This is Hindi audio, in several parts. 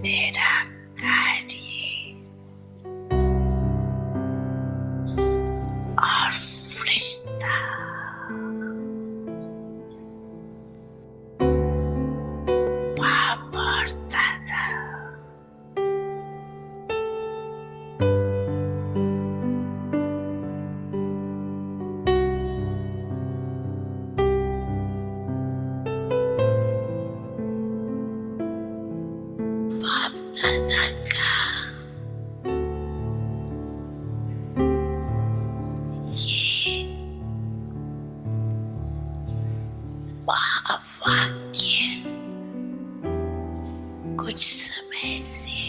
निराकारी और फरिश्ता बाप और दादा बाप दादा का ये महावाक्य कुछ समय से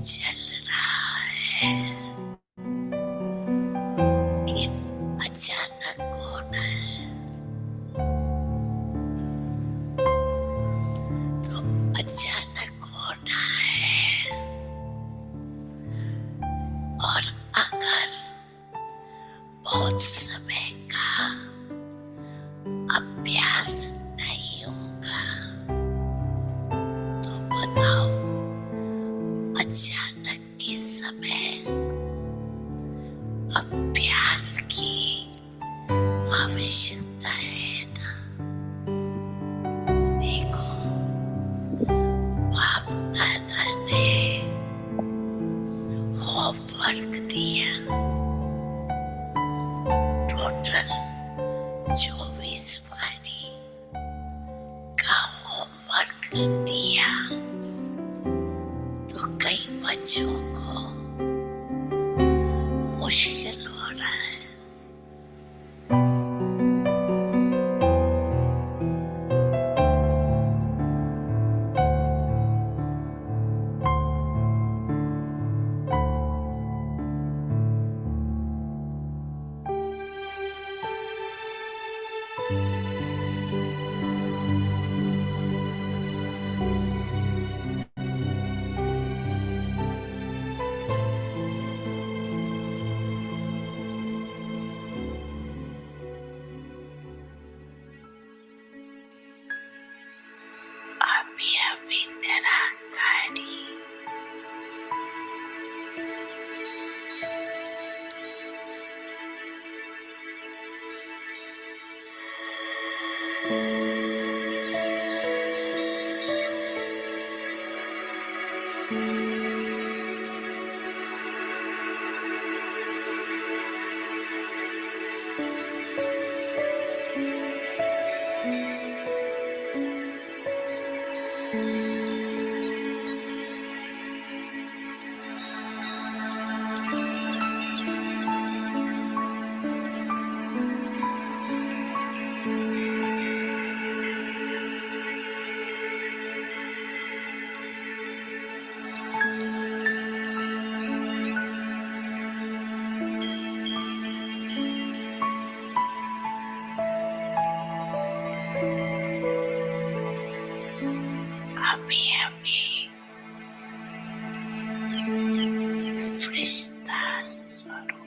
चल रहा है कि अचानक होना है तो अचानक होना है। और अगर बहुत समय का अभ्यास नहीं होगा तो बताओ अचानक के समय अभ्यास की आवश्यकता है ना। देखो बाप दादा ने होमवर्क दिया, टोटल 24 वारी का होमवर्क दिया तो कई बच्चों को मुश्किल हो रहा है। अभी निराकारी अभी फरिश्ता स्वरूप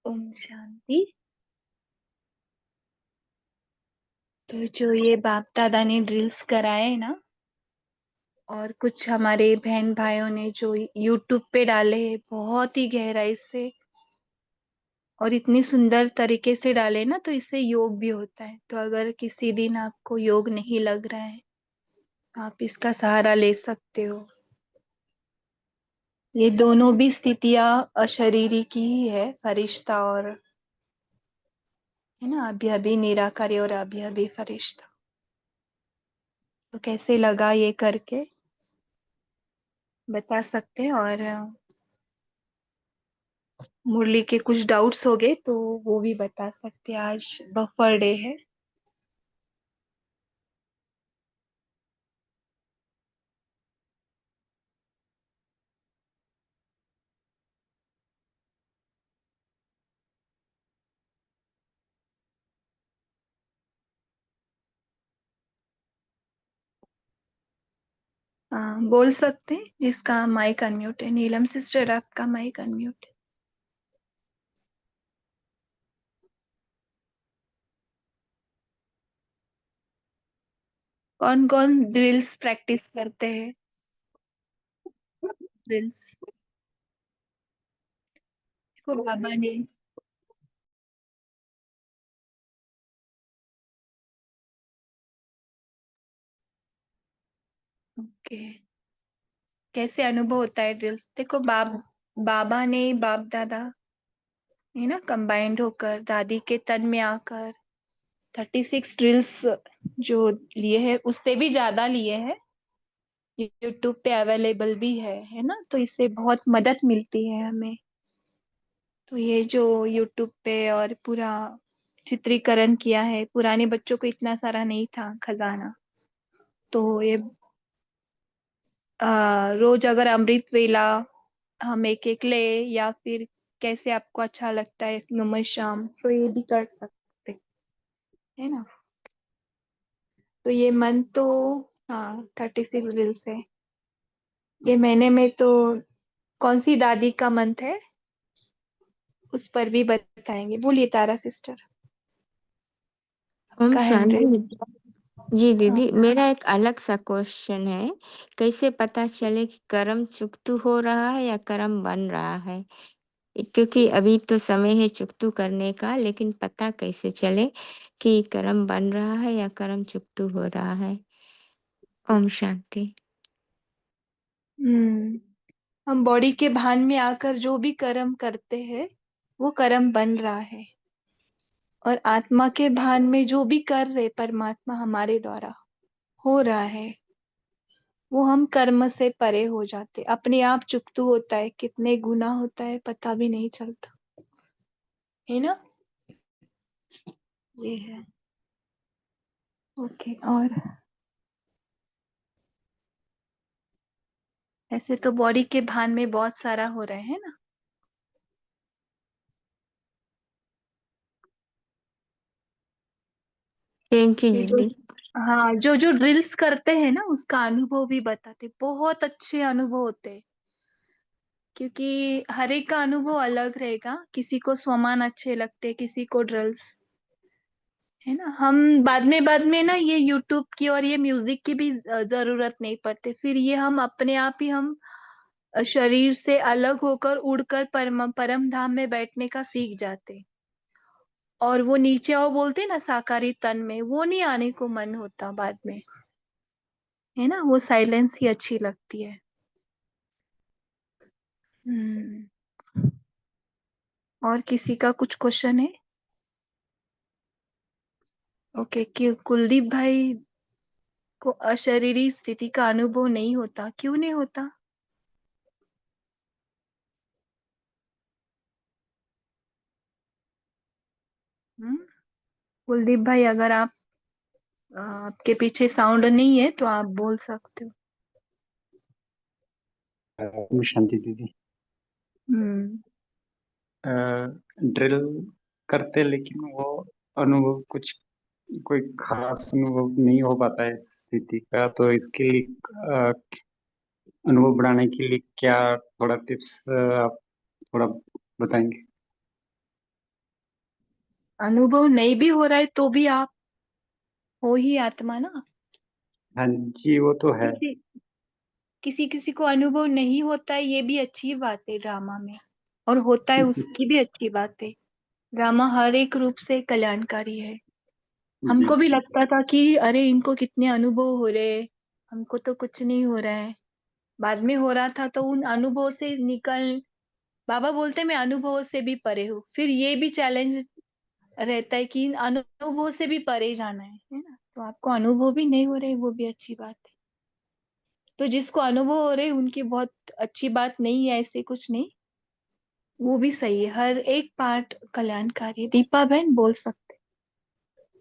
ओम शांति। तो जो ये बाप दादा ने ड्रिल्स कराए ना, और कुछ हमारे बहन भाइयों ने जो यूट्यूब पे डाले हैं बहुत ही गहराई से और इतनी सुंदर तरीके से डाले ना, तो इससे योग भी होता है। तो अगर किसी दिन आपको योग नहीं लग रहा है, आप इसका सहारा ले सकते हो। ये दोनों भी स्थितियां अशरीरी की ही है, फरिश्ता और, है ना, अभी अभी निराकारी और अभी अभी फरिश्ता। तो कैसे लगा ये करके बता सकते हैं। और मुरली के कुछ डाउट्स हो गए तो वो भी बता सकते हैं। आज बफर डे है। बोल सकते हैं जिसका माइक अनम्यूट है। नीलम सिस्टर, आपका माइक अनम्यूट है। कौन कौन ड्रिल्स प्रैक्टिस करते हैं? ड्रिल्स को बाबा ने, ओके, कैसे अनुभव होता है ड्रिल्स? देखो, बाबा ने, बाप दादा, है ना, कंबाइंड होकर दादी के तन में आकर 36 ड्रिल्स जो लिए हैं, उससे भी ज्यादा लिए हैं। यूट्यूब पे अवेलेबल भी है ना। तो इससे बहुत मदद मिलती है हमें। तो ये जो यूट्यूब पे और पूरा चित्रीकरण किया है, पुराने बच्चों को इतना सारा नहीं था खजाना। तो ये रोज अगर अमृत वेला हम एक एक ले, या फिर कैसे आपको अच्छा लगता है सुबह शाम, तो ये भी कर सकते, है ना। तो ये मंथ तो, हाँ, 36 रील्स है। ये महीने में तो कौन सी दादी का मंथ है, उस पर भी बताएंगे। बोलिए तारा सिस्टर, ओम का हैंड शांति। रेज। जी हाँ। दीदी, मेरा एक अलग सा क्वेश्चन है। कैसे पता चले कि कर्म चुकतू हो रहा है या कर्म बन रहा है? क्योंकि अभी तो समय है चुकतू करने का, लेकिन पता कैसे चले कि कर्म बन रहा है या कर्म चुकतू हो रहा है? ओम शांति। हम्म हम बॉडी के भान में आकर जो भी कर्म करते हैं, वो कर्म बन रहा है। और आत्मा के भान में जो भी कर रहे परमात्मा हमारे द्वारा हो रहा है, वो हम कर्म से परे हो जाते, अपने आप चुकतू होता है। कितने गुना होता है पता भी नहीं चलता, है ना। ये है। ओके। और ऐसे तो बॉडी के भान में बहुत सारा हो रहा है ना। थैंक यू ये जो, दीदी। हाँ, जो जो ड्रिल्स करते हैं ना, उसका अनुभव भी बताते, बहुत अच्छे अनुभव होते हैं। क्योंकि हर एक का अनुभव अलग रहेगा। किसी को स्वमान अच्छे लगते, किसी को ड्रिल्स, है ना। हम बाद में ना ये यूट्यूब की और ये म्यूजिक की भी जरूरत नहीं पड़ती। फिर ये हम अपने आप ही हम शरीर से अलग होकर उड़कर परम परम धाम में बैठने का सीख जाते। और वो नीचे आओ बोलते ना, साकारी तन में, वो नहीं आने को मन होता बाद में, है ना। वो साइलेंस ही अच्छी लगती है। और किसी का कुछ क्वेश्चन है? ओके, कि कुलदीप भाई को अशरीरी स्थिति का अनुभव नहीं होता, क्यों नहीं होता? हम्म? कुलदीप भाई, अगर आपके पीछे साउंड नहीं है तो आप बोल सकते हो। शांति दीदी, हम्म। ड्रिल करते लेकिन वो अनुभव कुछ कोई खास अनुभव नहीं हो पाता है इस स्थिति का, तो इसके लिए अनुभव बढ़ाने के लिए क्या थोड़ा टिप्स आप थोड़ा बताएंगे? अनुभव नहीं भी हो रहा है तो भी आप हो ही आत्मा ना। हाँ जी, वो तो है। किसी किसी किसी को अनुभव नहीं होता है, ये भी अच्छी बात है ड्रामा में। और होता है, उसकी भी अच्छी बात है। ड्रामा हर एक रूप से कल्याणकारी है। जी हमको भी जी। लगता था कि अरे इनको कितने अनुभव हो रहे, हमको तो कुछ नहीं हो रहा है। बाद में हो रहा था तो उन अनुभव से निकल, बाबा बोलते मैं अनुभवों से भी परे हूँ। फिर ये भी चैलेंज रहता है कि इन अनुभवों से भी परे जाना है ना। तो आपको अनुभव भी नहीं हो रहे, वो भी अच्छी बात है। तो जिसको अनुभव हो रहे उनकी बहुत अच्छी बात नहीं है, ऐसे कुछ नहीं। वो भी सही है, हर एक पार्ट कल्याणकारी है। दीपा बहन बोल सकते।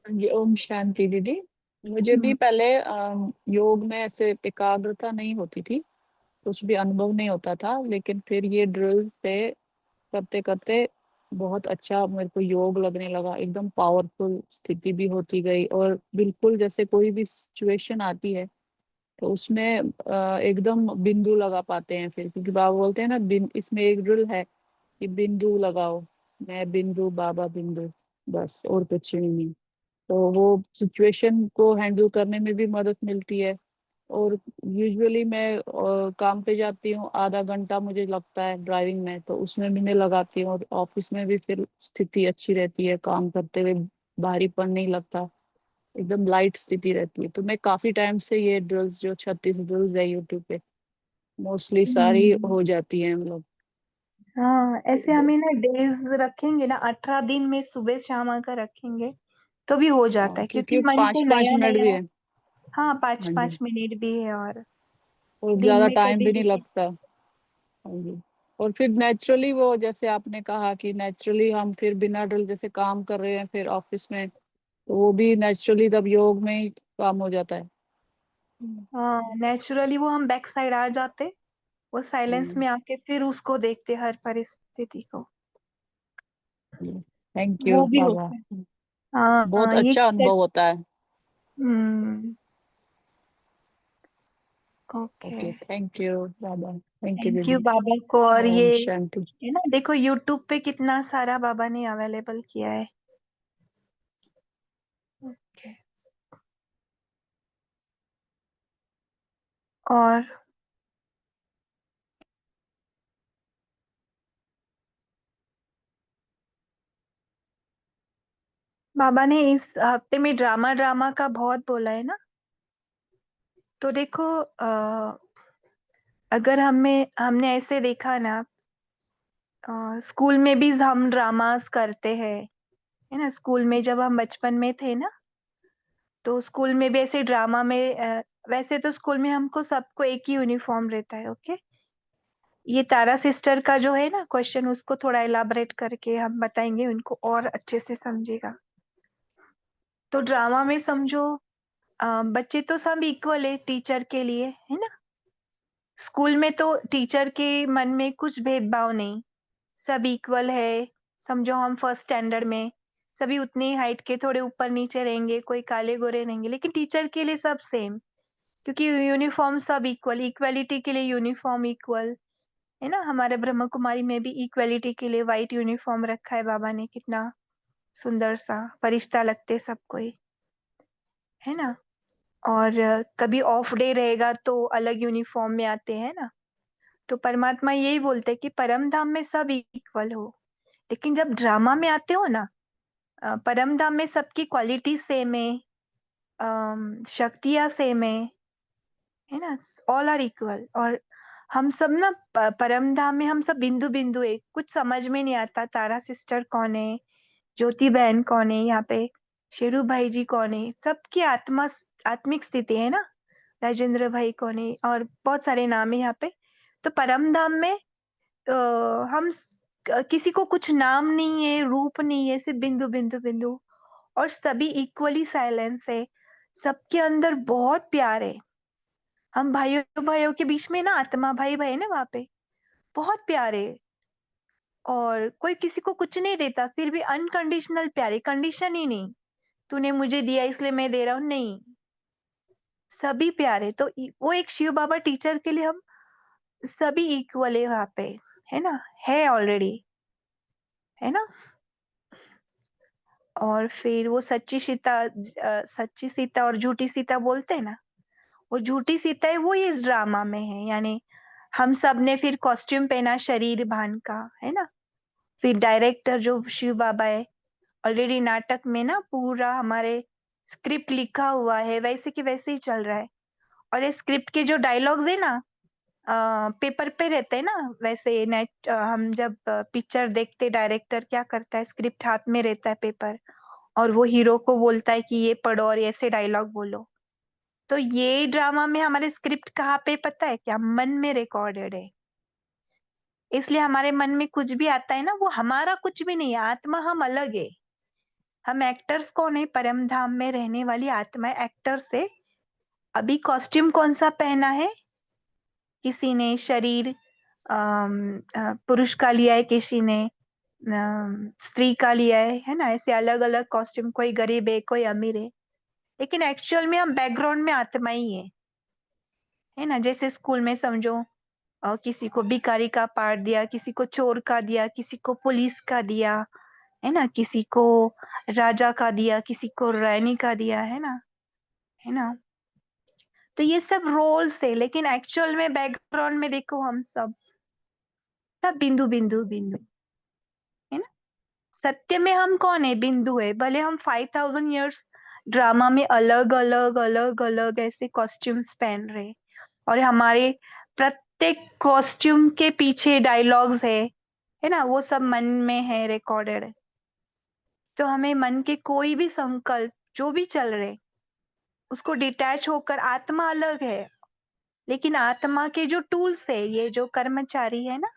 जी, ओम शांति दीदी। मुझे भी हम्म। पहले योग में ऐसे एकाग्रता नहीं होती थी, कुछ भी अनुभव नहीं होता था, लेकिन फिर ये ड्रिल से करते करते बहुत अच्छा मेरे को योग लगने लगा। एकदम पावरफुल स्थिति भी होती गई, और बिल्कुल जैसे कोई भी सिचुएशन आती है तो उसमें एकदम बिंदु लगा पाते हैं फिर, क्योंकि बाबा बोलते हैं ना, इसमें एक ड्रिल है कि बिंदु लगाओ। मैं बिंदु, बाबा बिंदु, बस और कुछ नहीं। तो वो सिचुएशन को हैंडल करने में भी मदद मिलती है। और यूजुअली मैं काम पे जाती हूँ, आधा घंटा मुझे लगता है ड्राइविंग में, तो उसमें भी मैं लगाती हूँ। और ऑफिस में भी फिर स्थिति अच्छी रहती है, काम करते हुए भारीपन नहीं लगता, एकदम लाइट स्थिति रहती है। तो मैं काफी टाइम से ये ड्रिल्स, जो 36 ड्रिल्स है यूट्यूब पे, मोस्टली सारी हम्म। हो जाती है, मतलब। हाँ, ऐसे हमें ना डेज रखेंगे ना, 18 दिन में सुबह शाम का रखेंगे तो भी हो जाता हाँ, है, क्योंकि क्योंकि मन को 5-5 नया मिनट भी नया। है। हाँ, पाँच हाँ जी। पाँच मिनट भी है, और और दिन ज्यादा में टाइम कभी भी नहीं भी। लगता। हाँ जी। और फिर नेचुरली, वो जैसे आपने कहा कि नेचुरली हम फिर बिना ड्रिल जैसे काम कर रहे हैं फिर ऑफिस में, तो वो भी नेचुरली तब योग में ही काम हो जाता है। हाँ, नेचुरली वो हम बैक साइड आ जाते, वो साइलेंस में आके फिर उसको देखते हर परिस्थिति को। थैंक यू वो भी बाबा। होता है। हाँ बहुत हाँ, ये अच्छा अनुभव होता है। Hmm. Okay. Okay, thank you बाबा, थैंक यू थैंक यू दीदी। बाबा को। और ओम ये शांति। है ना, देखो यूट्यूब पे कितना सारा बाबा ने अवेलेबल किया है। ओके। और बाबा ने इस हफ्ते में ड्रामा ड्रामा का बहुत बोला है ना। तो देखो, अगर हमने ऐसे देखा ना, स्कूल में भी हम ड्रामास करते हैं, है ना। स्कूल में जब हम बचपन में थे ना, तो स्कूल में भी ऐसे ड्रामा में वैसे तो स्कूल में हमको सबको एक ही यूनिफॉर्म रहता है। ओके। ये तारा सिस्टर का जो है ना क्वेश्चन, उसको थोड़ा इलाबरेट करके हम बताएंगे, उनको और अच्छे से समझेगा। तो ड्रामा में समझो, बच्चे तो सब इक्वल है टीचर के लिए, है ना। स्कूल में तो टीचर के मन में कुछ भेदभाव नहीं, सब इक्वल है। समझो हम फर्स्ट स्टैंडर्ड में सभी उतनी हाइट के, थोड़े ऊपर नीचे रहेंगे, कोई काले गोरे रहेंगे, लेकिन टीचर के लिए सब सेम, क्योंकि यूनिफॉर्म सब इक्वल, इक्वालिटी के लिए यूनिफॉर्म इक्वल, है ना। हमारे ब्रह्म कुमारी में भी इक्वालिटी के लिए व्हाइट यूनिफॉर्म रखा है बाबा ने, कितना सुंदर सा फरिश्ता लगते सबको ही, है ना। और कभी ऑफ डे रहेगा तो अलग यूनिफॉर्म में आते हैं ना। तो परमात्मा यही बोलते हैं कि परम धाम में सब इक्वल हो, लेकिन जब ड्रामा में आते हो ना, परम धाम में सबकी क्वालिटी सेम है, शक्तियां सेम है ना। All are equal. और हम सब ना परम धाम में हम सब बिंदु बिंदु है, कुछ समझ में नहीं आता तारा सिस्टर कौन है, ज्योति बहन कौन है, यहाँ पे शेरू भाई जी कौन है, सबकी आत्मिक स्थिति है ना, राजेंद्र भाई कौन है, और बहुत सारे नाम है यहाँ पे। तो परम धाम में किसी को कुछ नाम नहीं है, रूप नहीं है, सिर्फ बिंदु बिंदु बिंदु, और सभी इक्वली साइलेंस है, सबके अंदर बहुत प्यार है। हम भाइयों भाइयों के बीच में ना आत्मा भाई भाई ना वहां पे बहुत प्यार है, और कोई किसी को कुछ नहीं देता, फिर भी अनकंडीशनल प्यार है, कंडीशन ही नहीं, तूने मुझे दिया इसलिए मैं दे रहा हूँ, नहीं, सभी प्यार है। तो वो एक शिव बाबा टीचर के लिए हम सभी इक्वल है वहां पे, है ना, है ऑलरेडी, है ना। और फिर वो सच्ची सीता और झूठी सीता बोलते हैं ना, वो झूठी सीता है वो इस ड्रामा में है, यानी हम सब ने फिर कॉस्ट्यूम पहना शरीर भान का, है ना। फिर डायरेक्टर जो शिव बाबा है, ऑलरेडी नाटक में ना पूरा हमारे स्क्रिप्ट लिखा हुआ है, वैसे कि वैसे ही चल रहा है। और ये स्क्रिप्ट के जो डायलॉग्स है ना पेपर पे रहते हैं ना, वैसे नेट हम जब पिक्चर देखते डायरेक्टर क्या करता है, स्क्रिप्ट हाथ में रहता है पेपर, और वो हीरो को बोलता है कि ये पढ़ो और ऐसे डायलॉग बोलो। तो ये ड्रामा में हमारे स्क्रिप्ट कहाँ पे पता है क्या, मन में रिकॉर्डेड है। इसलिए हमारे मन में कुछ भी आता है ना, वो हमारा कुछ भी नहीं है, आत्मा हम अलग है। हम एक्टर्स कौन है, परम धाम में रहने वाली आत्मा एक्टर्स है। अभी कॉस्ट्यूम कौन सा पहना है, किसी ने शरीर पुरुष का लिया है, किसी ने स्त्री का लिया है ना, ऐसे अलग अलग कॉस्ट्यूम, कोई गरीब है कोई अमीर है, लेकिन एक्चुअल में हम बैकग्राउंड में आत्मा ही है ना। जैसे स्कूल में समझो किसी को भिखारी का पार्ट दिया, किसी को चोर का दिया, किसी को पुलिस का दिया, है ना, किसी को राजा का दिया, किसी को रानी का दिया, है ना, है ना। तो ये सब रोल्स है, लेकिन एक्चुअल में बैकग्राउंड में देखो हम सब बिंदु बिंदु बिंदु, है ना। सत्य में हम कौन है, बिंदु है। भले हम 5000 years ड्रामा में अलग अलग अलग अलग ऐसे कॉस्ट्यूम्स पहन रहे, और हमारे प्रत्येक कॉस्ट्यूम के पीछे डायलॉग्स है ना, वो सब मन में है रिकॉर्डेड। तो हमें मन के कोई भी संकल्प जो भी चल रहे, उसको डिटैच होकर, आत्मा अलग है, लेकिन आत्मा के जो टूल्स है, ये जो कर्मचारी है ना,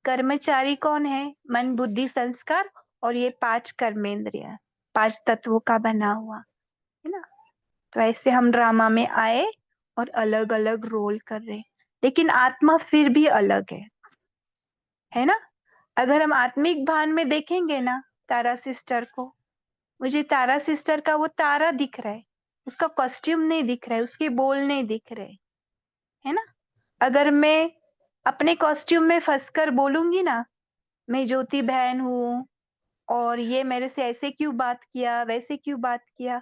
कर्मचारी कौन है, मन बुद्धि संस्कार, और ये 5 कर्मेंद्रिय, 5 तत्वों का बना हुआ, है ना। तो ऐसे हम ड्रामा में आए और अलग अलग रोल कर रहे, लेकिन आत्मा फिर भी अलग है ना। अगर हम आत्मिक भान में देखेंगे ना तारा सिस्टर को, मुझे तारा सिस्टर का वो तारा दिख रहा है, उसका कॉस्ट्यूम नहीं दिख रहा है, उसके बोल नहीं दिख रहे, है ना। अगर मैं अपने कॉस्ट्यूम में फंसकर बोलूंगी ना, मैं ज्योति बहन हूँ, और ये मेरे से ऐसे क्यों बात किया, वैसे क्यों बात किया,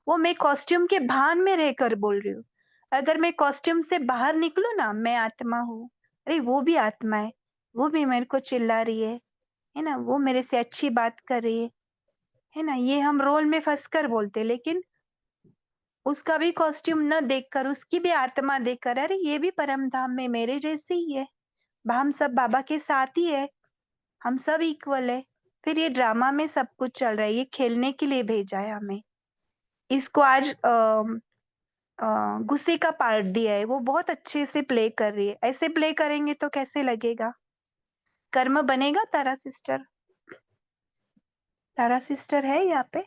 वो मैं कॉस्ट्यूम के भान में रहकर बोल रही हूँ। अगर मैं कॉस्ट्यूम से बाहर निकलूं ना, मैं आत्मा हूँ, अरे वो भी आत्मा वो भी मेरे को चिल्ला रही है ना, वो मेरे से अच्छी बात कर रही है ना। ये हम रोल में फंसकर बोलते, लेकिन उसका भी कॉस्ट्यूम न देखकर, उसकी भी आत्मा देखकर, अरे ये भी परम धाम में मेरे जैसे ही है, हम सब बाबा के साथ ही है, हम सब इक्वल है। फिर ये ड्रामा में सब कुछ चल रहा है, ये खेलने के लिए भेजा है हमें। इसको आज गुस्से का पार्ट दिया है, वो बहुत अच्छे से प्ले कर रही है, ऐसे प्ले करेंगे तो कैसे लगेगा, कर्म बनेगा। तारा सिस्टर, तारा सिस्टर है यहाँ पे।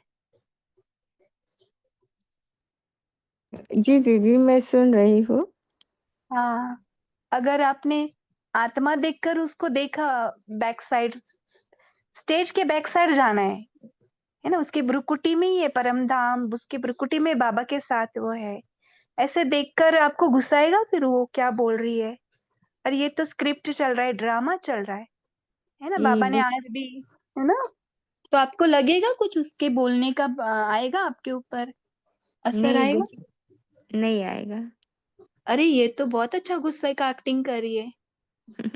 जी दीदी, मैं सुन रही हूँ। हाँ, अगर आपने आत्मा देखकर उसको देखा, बैक साइड, स्टेज के बैक साइड जाना है ना, उसकी भ्रुकुटी में ही है परम धाम, उसकी भ्रुकुटी में बाबा के साथ वो है, ऐसे देखकर आपको घुसाएगा फिर वो क्या बोल रही है। और ये तो स्क्रिप्ट चल रहा है, ड्रामा चल रहा है ना, जी बाबा ने आज भी, है ना। तो आपको लगेगा कुछ उसके बोलने का आएगा आपके ऊपर, असर नहीं, आएगा। नहीं आएगा। अरे ये तो बहुत अच्छा गुस्से का एक्टिंग कर रही है,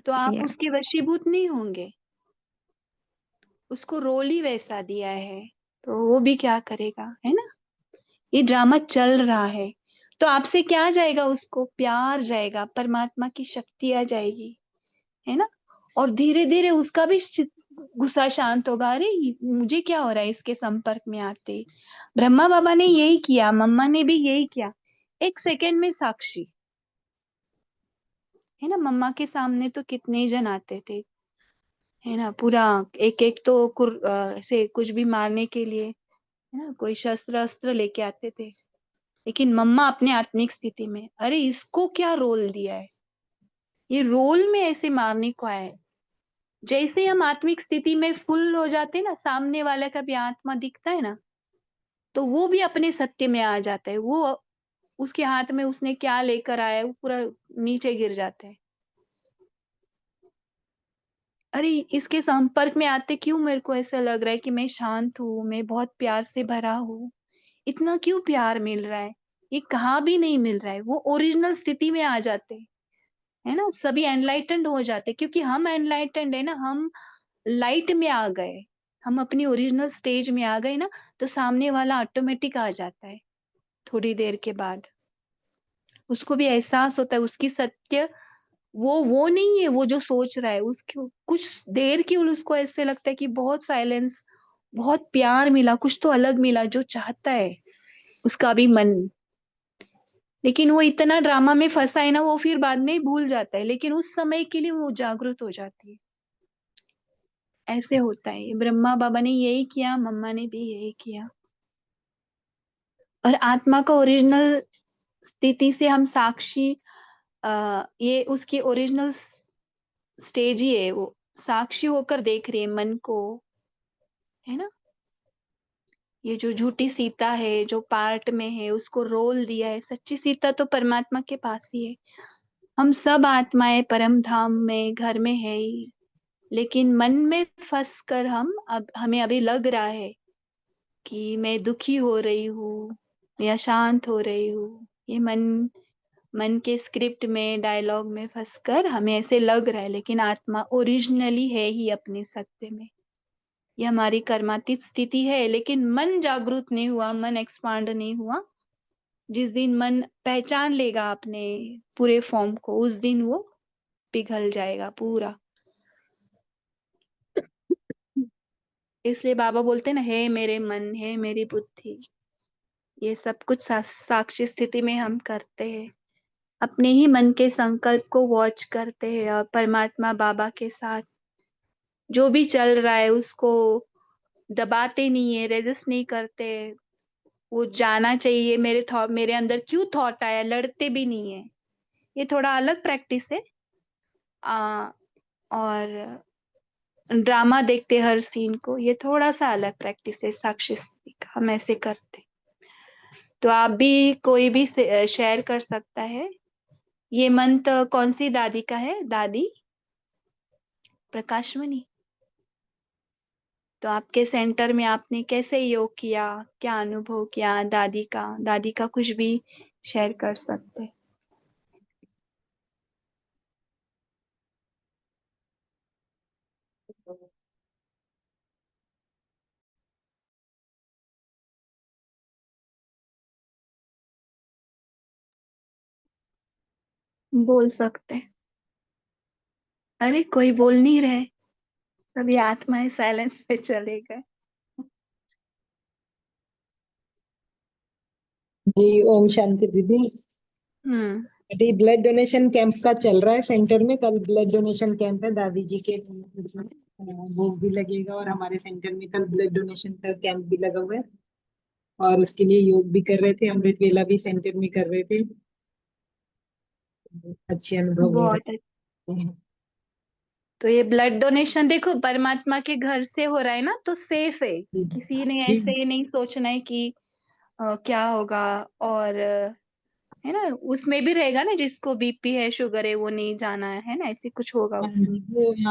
तो आप या उसके वशीभूत नहीं होंगे, उसको रोल ही वैसा दिया है, तो वो भी क्या करेगा, है ना। ये ड्रामा चल रहा है, तो आपसे क्या जाएगा? उसको प्यार जाएगा, परमात्मा की शक्ति आ जाएगी, है ना? और धीरे धीरे उसका भी गुस्सा शांत होगा। अरे मुझे क्या हो रहा है इसके संपर्क में आते ही। ब्रह्मा बाबा ने यही किया, मम्मा ने भी यही किया, एक सेकंड में साक्षी, है ना? मम्मा के सामने तो कितने जन आते थे, है ना? पूरा एक एक तो ऐसे कुछ भी मारने के लिए, है ना, कोई शस्त्र अस्त्र लेके आते थे। लेकिन मम्मा अपने आत्मिक स्थिति में, अरे इसको क्या रोल दिया है, ये रोल में ऐसे मारने को आया है। जैसे हम आत्मिक स्थिति में फुल हो जाते हैं ना, सामने वाले का भी आत्मा दिखता है ना, तो वो भी अपने सत्य में आ जाता है। वो उसके हाथ में उसने क्या लेकर आया है वो पूरा नीचे गिर जाता है। अरे इसके संपर्क में आते क्यों मेरे को ऐसा लग रहा है कि मैं शांत हूँ, मैं बहुत प्यार से भरा हूँ, इतना क्यों प्यार मिल रहा है? ये कहाँ भी नहीं मिल रहा है। वो ओरिजिनल स्थिति में आ जाते, है ना? सभी एनलाइटेंड हो जाते, क्योंकि हम एनलाइटेंड है ना, हम लाइट में आ गए, हम अपनी ओरिजिनल स्टेज में आ गए ना, तो सामने वाला ऑटोमेटिक आ जाता है। थोड़ी देर के बाद उसको भी एहसास होता है उसकी सत्य वो नहीं है, वो जो सोच रहा है। उसको कुछ देर की उसको ऐसे लगता है कि बहुत साइलेंस, बहुत प्यार मिला, कुछ तो अलग मिला जो चाहता है उसका भी मन। लेकिन वो इतना ड्रामा में फंसा है ना, वो फिर बाद में भूल जाता है, लेकिन उस समय के लिए वो जागृत हो जाती है। ऐसे होता है। ब्रह्मा बाबा ने यही किया, मम्मा ने भी यही किया। और आत्मा का ओरिजिनल स्थिति से हम साक्षी, ये उसकी ओरिजिनल स्टेज ही है। वो साक्षी होकर देख रही है मन को, है ना? ये जो झूठी सीता है, जो पार्ट में है, उसको रोल दिया है। सच्ची सीता तो परमात्मा के पास ही है। हम सब आत्माएं परम धाम में घर में है ही, लेकिन मन में फंस कर हमें अभी लग रहा है कि मैं दुखी हो रही हूँ या शांत हो रही हूँ। ये मन मन के स्क्रिप्ट में, डायलॉग में फंसकर हमें ऐसे लग रहा है, लेकिन आत्मा ओरिजिनली है ही अपने सत्य में। ये हमारी कर्मातीत स्थिति है, लेकिन मन जागरूक नहीं हुआ, मन एक्सपांड नहीं हुआ। जिस दिन मन पहचान लेगा अपने पूरे फॉर्म को, उस दिन वो पिघल जाएगा पूरा। इसलिए बाबा बोलते हैं ना, हे मेरे मन, हे मेरी बुद्धि। ये सब कुछ साक्षी स्थिति में हम करते हैं, अपने ही मन के संकल्प को वॉच करते हैं, और परमात्मा बाबा के साथ जो भी चल रहा है उसको दबाते नहीं है, रेजिस्ट नहीं करते। वो जाना चाहिए मेरे अंदर क्यों थॉट आया, लड़ते भी नहीं है। ये थोड़ा अलग प्रैक्टिस है। और ड्रामा देखते हर सीन को, ये थोड़ा सा अलग प्रैक्टिस है साक्षी स्थिति का, हम ऐसे करते। तो आप भी, कोई भी शेयर कर सकता है। ये मंत्र कौन सी दादी का है? दादी प्रकाशमणि। तो आपके सेंटर में आपने कैसे योग किया, क्या अनुभव किया दादी का कुछ भी शेयर कर सकते। बोल सकते। अरे कोई बोल नहीं रहे, सभी आत्माएं साइलेंस पे चले गए। जी ओम शांति दीदी। हम्म। अभी ब्लड डोनेशन कैंप का चल रहा है सेंटर में। कल ब्लड डोनेशन कैंप है दादी जी के, भोग भी लगेगा और हमारे सेंटर में कल ब्लड डोनेशन का कैंप भी लगा हुआ है। और उसके लिए योग भी कर रहे थे, अमृत वेला भी सेंटर में कर रहे थे। अच्छे अनुभव हो बहुत अच्छा। रहे हैं। तो ये ब्लड डोनेशन देखो परमात्मा के घर से हो रहा है ना, तो सेफ है। किसी ने जी ऐसे नहीं सोचना है कि क्या होगा। और है ना, उसमें भी रहेगा ना, जिसको बीपी है, शुगर है, वो नहीं जाना है ना, ऐसे कुछ होगा उसमें।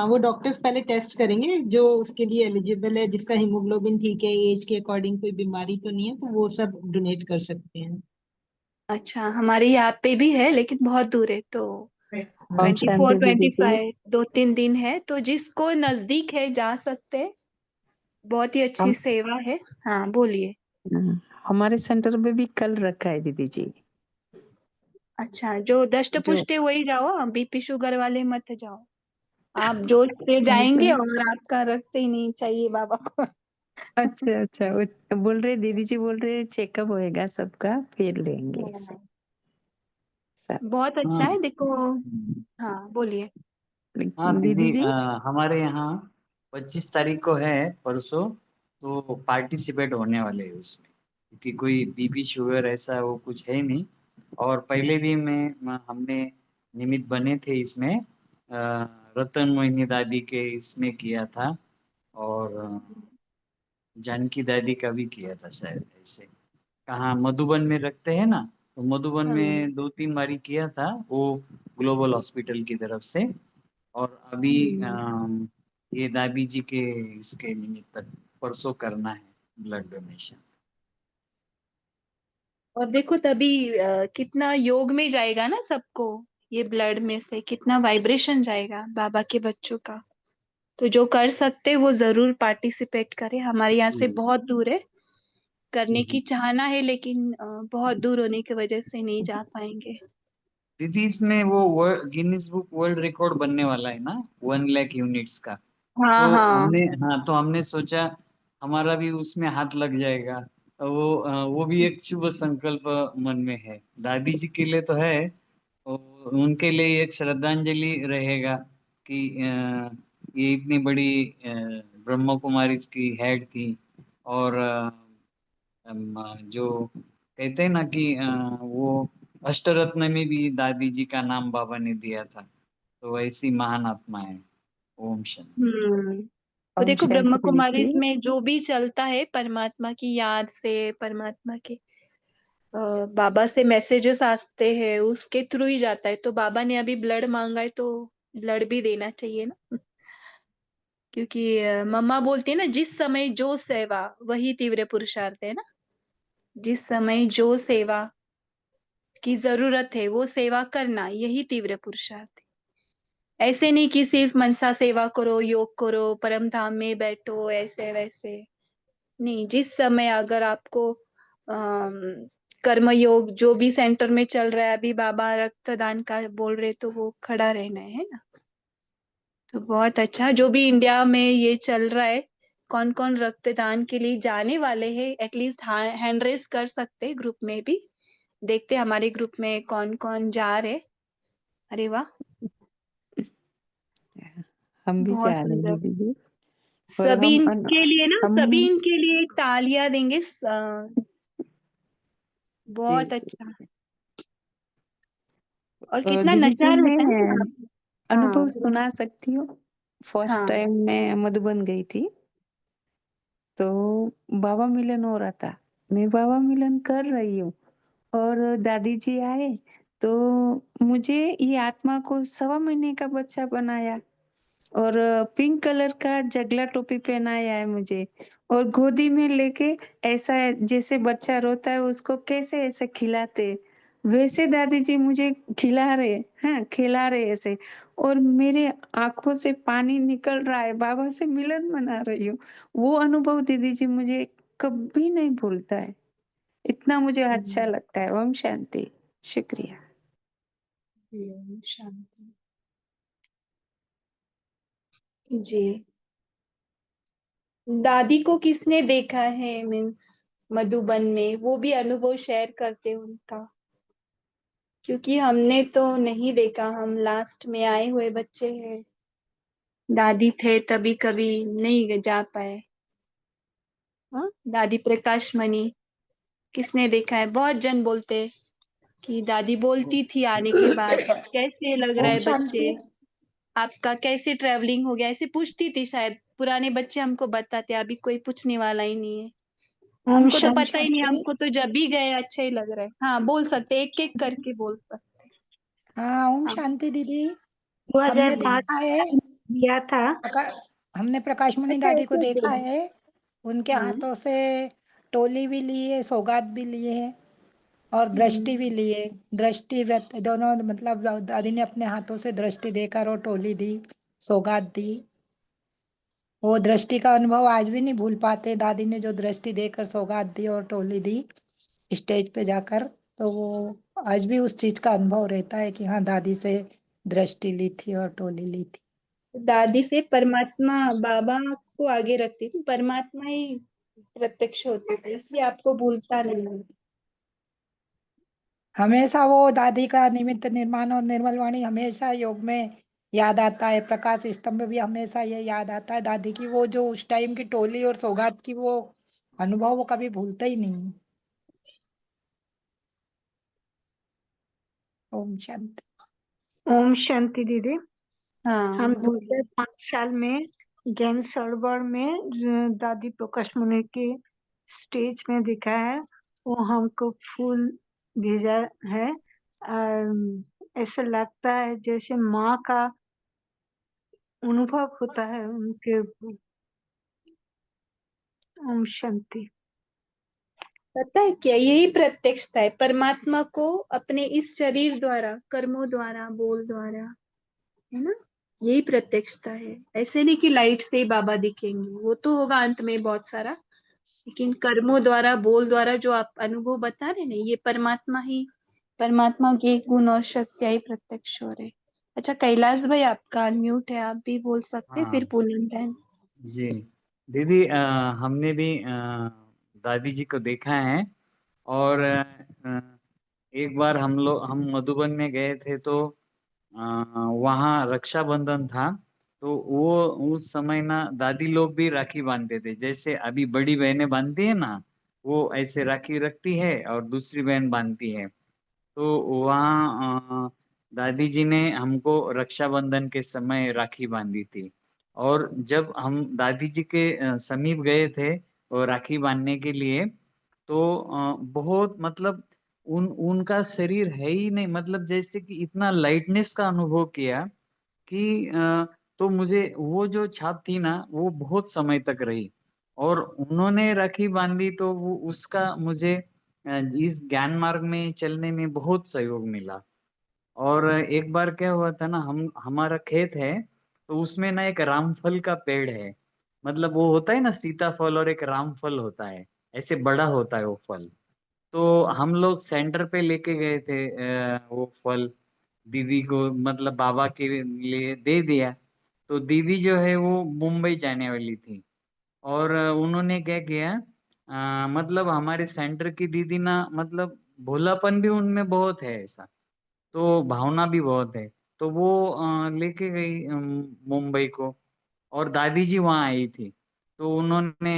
वो डॉक्टर्स पहले टेस्ट करेंगे जो उसके लिए एलिजिबल है, जिसका हीमोग्लोबिन ठीक है, एज के अकॉर्डिंग कोई बीमारी तो नहीं है, तो वो सब डोनेट कर सकते हैं। अच्छा, हमारे यहाँ पे भी है, लेकिन बहुत दूर है। तो ओम 24 शांति दीदी जी। 25 2-3 दिन है, तो जिसको नजदीक है जा सकते हैं। बहुत ही अच्छी हम सेवा है। हाँ बोलिए। हमारे सेंटर में भी कल रखा है दीदी जी। अच्छा, जो दष्ट जो पुष्ट है वही जाओ, बीपी शुगर वाले मत जाओ। आप जोश से ऐसे जाएंगे और आपका रक्त ही नहीं चाहिए बाबा को। अच्छा अच्छा, वो बोल रहे, दीदी जी बोल रहे चेकअप होएगा सबका, फिर लेंगे इसे हाँ, सब। बहुत अच्छा हाँ। है देखो। हाँ बोलिए। हाँ दीदी दीदी, जी हमारे यहाँ 25 तारीख को है, परसों, तो पार्टिसिपेट होने वाले हैं उसमें, क्योंकि कोई बीपी शुगर ऐसा वो कुछ है नहीं। और पहले भी हमने निमित्त बने थे इसमें, रतन मोहिनी दादी के इसमें किया था, और जानकी दादी का भी किया था शायद ऐसे। कहाँ मधुबन में रखते हैं ना, तो मधुबन हाँ। में 2-3 बारी किया था वो, ग्लोबल हॉस्पिटल की तरफ से। और अभी ये दादी जी के इसके निमित्त परसों करना है ब्लड डोनेशन। और देखो तभी कितना योग में जाएगा ना सबको, ये ब्लड में से कितना वाइब्रेशन जाएगा बाबा के बच्चों का। तो जो कर सकते वो जरूर पार्टिसिपेट करे। हमारे यहाँ से बहुत दूर है, करने की चाहना है लेकिन बहुत दूर होने की वजह से नहीं जा पाएंगे। दीदी इसमें वो गिनीज बुक वर्ल्ड रिकॉर्ड बनने वाला है ना, 1 लाख यूनिट्स का। हाँ तो हाँ। हमने सोचा हमारा भी उसमें हाथ लग जाएगा। वो भी एक शुभ संकल्प मन में है, दादी जी के लिए तो है, और उनके लिए एक श्रद्धांजलि रहेगा कि ये इतनी बड़ी ब्रह्म कुमारी की हेड थी। और जो कहते हैं ना कि वो अष्टरत्न में भी दादी जी का नाम बाबा ने दिया था, तो ऐसी महान आत्मा है। ओम शांति। तो ओम देखो शांति ब्रह्म दीदी कुमारी जी। में जो भी चलता है परमात्मा की याद से, परमात्मा के बाबा से मैसेजेस आते हैं उसके थ्रू ही जाता है। तो बाबा ने अभी ब्लड मांगा है तो ब्लड भी देना चाहिए ना। क्योंकि मम्मा बोलती है ना, जिस समय जो सेवा वही तीव्र पुरुषार्थ है ना। जिस समय जो सेवा की जरूरत है वो सेवा करना, यही तीव्र पुरुषार्थ है। ऐसे नहीं कि सिर्फ मनसा सेवा करो, योग करो, परम धाम में बैठो, ऐसे वैसे नहीं। जिस समय अगर आपको कर्म योग जो भी सेंटर में चल रहा है, अभी बाबा रक्तदान का बोल रहे तो वो खड़ा रहना है ना। तो बहुत अच्छा जो भी इंडिया में ये चल रहा है, कौन कौन रक्तदान के लिए जाने वाले हैं, एटलीस्ट हैंड रेस कर सकते हैं ग्रुप में भी। देखते हैं हमारे ग्रुप में कौन कौन जा रहे। अरे वाह, हम भी बहुत जा रहे हैं सुंदर। दीदी जी। और सभी इनके लिए ना, हम सभी इनके लिए तालियां देंगे। जी बहुत जी अच्छा। जी। और कितना दीदी जी नचा रहता है मैं ना। अनुभव हाँ सुना सकती हूँ। फर्स्ट हाँ। टाइम मैं मधुबन गई थी, तो बाबा मिलन हो रहा था, मैं बाबा मिलन कर रही हूँ और दादी जी आए, तो मुझे ये आत्मा को 1.25 महीने का बच्चा बनाया और पिंक कलर का जगला टोपी पहनाया है मुझे, और गोदी में लेके ऐसा जैसे बच्चा रोता है उसको कैसे ऐसे खिलाते, वैसे दादी जी मुझे खिला रहे हैं, खिला रहे ऐसे, और मेरे आंखों से पानी निकल रहा है, बाबा से मिलन मना रही हूँ। वो अनुभव दीदी जी मुझे कभी नहीं भूलता है, इतना मुझे अच्छा लगता है। ओम शांति। शुक्रिया। ओम शांति। जी। दादी को किसने देखा है, मीन्स मधुबन में, वो भी अनुभव शेयर करते उनका। क्योंकि हमने तो नहीं देखा, हम लास्ट में आए हुए बच्चे हैं। दादी थे तभी कभी नहीं जा पाए। हाँ, दादी प्रकाश मणि किसने देखा है। बहुत जन बोलते कि दादी बोलती थी आने के बाद, कैसे लग रहा ओम है बच्चे, शांति। आपका कैसे ट्रेवलिंग हो गया, ऐसे पूछती थी। शायद पुराने बच्चे हमको बताते, अभी कोई पूछने वाला ही नहीं है। ओम हमको तो ओम पता ही नहीं, शांति। हमको तो जब भी गए अच्छा ही लग रहा है। हाँ बोल सकते, एक एक करके बोल सकते। हाँ ओम हाँ, शांति दीदी। हमने 2005 देखा है, दिया था। हमने प्रकाश मुनि अच्छा दादी को ऐसे देखा बोलो। है। उनके हाँ। हाथों से टोली भी ली है, सौगात भी लिए है, और दृष्टि भी ली है। दृष्टि व्रत दोनों, मतलब दादी ने अपने हाथों से दृष्टि देकर और टोली दी, सौगात दी। वो दृष्टि का अनुभव आज भी नहीं भूल पाते। दादी ने जो दृष्टि देकर सौगात दी और टोली दी स्टेज पे जाकर, तो वो आज भी उस चीज का अनुभव रहता है कि हाँ दादी से दृष्टि ली थी और टोली ली थी। दादी से परमात्मा बाबा को आगे रखती थी, परमात्मा ही प्रत्यक्ष होते थे, इसलिए आपको भूलता नहीं है। हमेशा वो दादी का निमित्त निर्माण और निर्मल वाणी हमेशा योग में याद आता है। प्रकाश स्तंभ भी हमेशा ये याद आता है दादी की, वो जो उस टाइम की टोली और सौगात की वो अनुभव वो कभी भूलता ही नहीं। ओम शांति। ओम शांति दीदी। हाँ हम बोलिए। 2005 साल में ज्ञान सरोवर में दादी प्रकाश मुनि के स्टेज में दिखा है, वो हमको फूल भेजा है। ऐसा लगता है जैसे माँ का अनुभव होता है उनके। ओम शांति। पता है क्या, यही प्रत्यक्षता है, परमात्मा को अपने इस शरीर द्वारा, कर्मों द्वारा, बोल द्वारा, है ना, यही प्रत्यक्षता है। ऐसे नहीं कि लाइट से ही बाबा दिखेंगे, वो तो होगा अंत में बहुत सारा, लेकिन कर्मों द्वारा, बोल द्वारा जो आप अनुभव बता रहे ना, ये परमात्मा ही, परमात्मा के गुण और शक्तियां ही प्रत्यक्ष हो रहे। अच्छा कैलाश भाई, आपका अनम्यूट है, आप भी बोल सकते हैं, हाँ फिर पूनम बहन। जी दीदी, हमने भी दादी जी को देखा है। और एक बार हम मधुबन में गए थे, तो वहाँ रक्षाबंधन था। तो वो उस समय ना दादी लोग भी राखी बांधते थे, जैसे अभी बड़ी बहनें बांधती है ना, वो ऐसे राखी रखती है और दूसरी बहन बांधती है। तो वहाँ दादी जी ने हमको रक्षाबंधन के समय राखी बांधी थी। और जब हम दादी जी के समीप गए थे वो राखी बांधने के लिए, तो बहुत मतलब उनका शरीर है ही नहीं, मतलब जैसे कि इतना लाइटनेस का अनुभव किया कि तो मुझे वो जो छाप थी ना वो बहुत समय तक रही। और उन्होंने राखी बांधी तो वो उसका मुझे इस ज्ञान मार्ग में चलने में बहुत सहयोग मिला। और एक बार क्या हुआ था ना, हम हमारा खेत है, तो उसमें ना एक रामफल का पेड़ है। मतलब वो होता है ना सीताफल, और एक रामफल होता है, ऐसे बड़ा होता है वो फल। तो हम लोग सेंटर पे लेके गए थे वो फल दीदी को, मतलब बाबा के लिए दे दिया। तो दीदी जो है वो मुंबई जाने वाली थी। और उन्होंने क्या किया, मतलब हमारे सेंटर की दीदी ना, मतलब भोलापन भी उनमें बहुत है ऐसा, तो भावना भी बहुत है। तो वो लेके गई मुंबई को। और दादी जी वहाँ आई थी, तो उन्होंने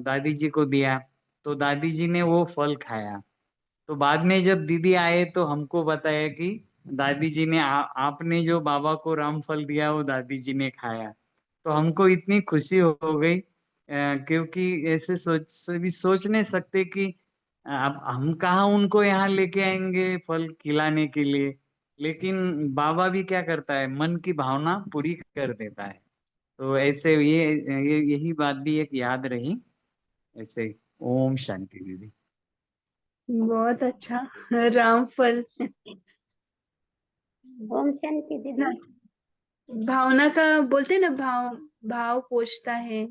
दादी जी को दिया। तो दादी जी ने वो फल खाया। तो बाद में जब दीदी आए तो हमको बताया कि दादी जी ने आपने जो बाबा को रामफल दिया वो दादी जी ने खाया। तो हमको इतनी खुशी हो गई, क्योंकि ऐसे भी सोच नहीं सकते कि अब हम कहाँ उनको यहाँ लेके आएंगे फल खिलाने के लिए। लेकिन बाबा भी क्या करता है, मन की भावना पूरी कर देता है। तो ऐसे यही बात भी एक याद रही ऐसे। ओम शांति दीदी। बहुत अच्छा। रामफल ओम शांति दीदी। भावना का बोलते हैं ना, भाव भाव पोषता है,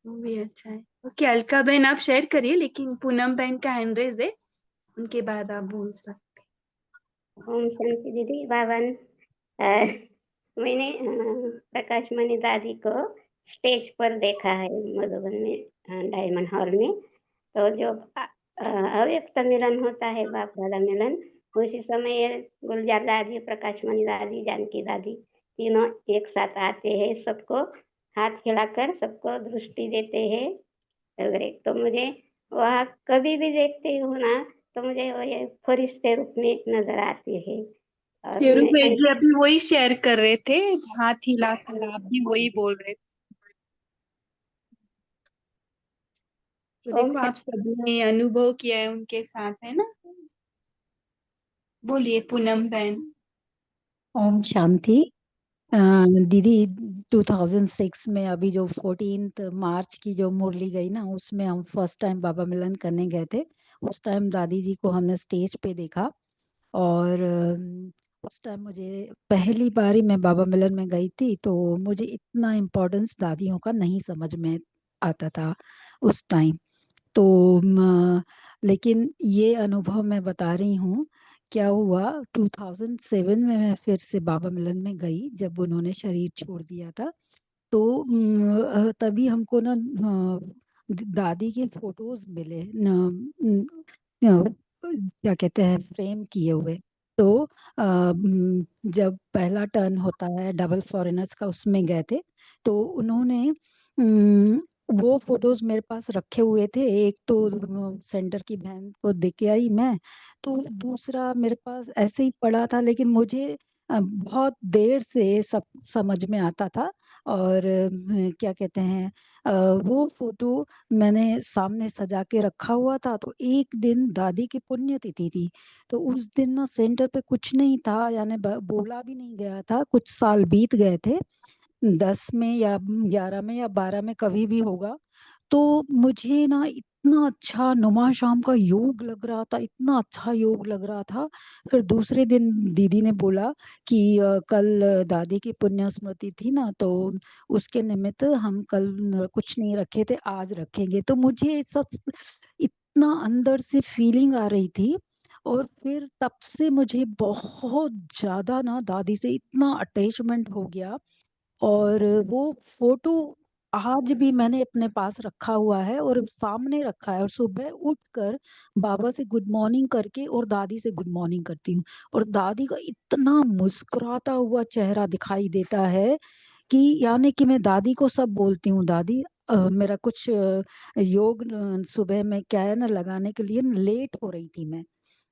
वो भी अच्छा है। ओके अलका बहन आप शेयर करिए, लेकिन पूनम बहन का हैंड रेज है, उनके बाद आप बोल सकते। ओम शांति दीदी। बावन मैंने प्रकाश मणि दादी को स्टेज पर देखा है मधुबन में, डायमंड हॉल में। तो जो अव्यक्त मिलन होता है, बाप दादा मिलन, उसी समय गुलजार दादी, प्रकाश मणि दादी, जानकी दादी तीनों एक साथ आते हैं, सबको हाथ खिलाकर सबको दृष्टि देते हैं वगैरह। तो मुझे वहाँ कभी भी देखती हूँ ना, तो मुझे वो ये फरिश्ते रूप में नजर आती है। और शेरू मैं भाई जी अभी वही शेयर कर रहे थे, हाथ हिलाकर आप भी वही बोल रहे थे। तो ओम देखो आप सभी ने अनुभव किया है उनके साथ, है ना। बोलिए पूनम बहन। ओम शांति। दीदी 2006 में अभी जो 14 मार्च की जो मुरली गई ना, उसमें हम फर्स्ट टाइम बाबा मिलन करने गए थे। उस टाइम दादी जी को हमने स्टेज पे देखा। और उस टाइम मुझे पहली बार ही मैं बाबा मिलन में गई थी, तो मुझे इतना इम्पोर्टेंस दादियों का नहीं समझ में आता था उस टाइम। तो लेकिन ये अनुभव मैं बता रही हूँ क्या हुआ। 2007 में मैं फिर से बाबा मिलन में गई जब उन्होंने शरीर छोड़ दिया था। तो तभी हमको ना दादी के फोटोज मिले क्या कहते हैं फ्रेम किए हुए। तो जब पहला टर्न होता है डबल फॉरेनर्स का उसमें गए थे तो उन्होंने वो फोटोज मेरे पास रखे हुए थे। एक तो सेंटर की बहन को दे के आई मैं, तो दूसरा मेरे पास ऐसे ही पड़ा था लेकिन मुझे बहुत देर से सब समझ में आता था। और क्या कहते हैं वो फोटो मैंने सामने सजा के रखा हुआ था। तो एक दिन दादी की पुण्यतिथि थी तो उस दिन ना सेंटर पे कुछ नहीं था, यानी बोला भी नहीं गया था। कुछ साल बीत गए थे, 10 में या 11 में या 12 में कभी भी होगा। तो मुझे ना इतना अच्छा नुमा शाम का योग लग रहा था, इतना अच्छा योग लग रहा था। फिर दूसरे दिन दीदी ने बोला कि कल दादी की पुण्य स्मृति थी ना, तो उसके निमित्त हम कल कुछ नहीं रखे थे, आज रखेंगे। तो मुझे सच इतना अंदर से फीलिंग आ रही थी। और फिर तब से मुझे बहुत ज्यादा ना दादी से इतना अटैचमेंट हो गया। और वो फोटो आज भी मैंने अपने पास रखा हुआ है और सामने रखा है। और सुबह उठकर बाबा से गुड मॉर्निंग करके और दादी से गुड मॉर्निंग करती हूँ। और दादी का इतना मुस्कुराता हुआ चेहरा दिखाई देता है कि यानी कि मैं दादी को सब बोलती हूँ, दादी मेरा कुछ योग सुबह में क्या है ना लगाने के लिए लेट हो रही थी, मैं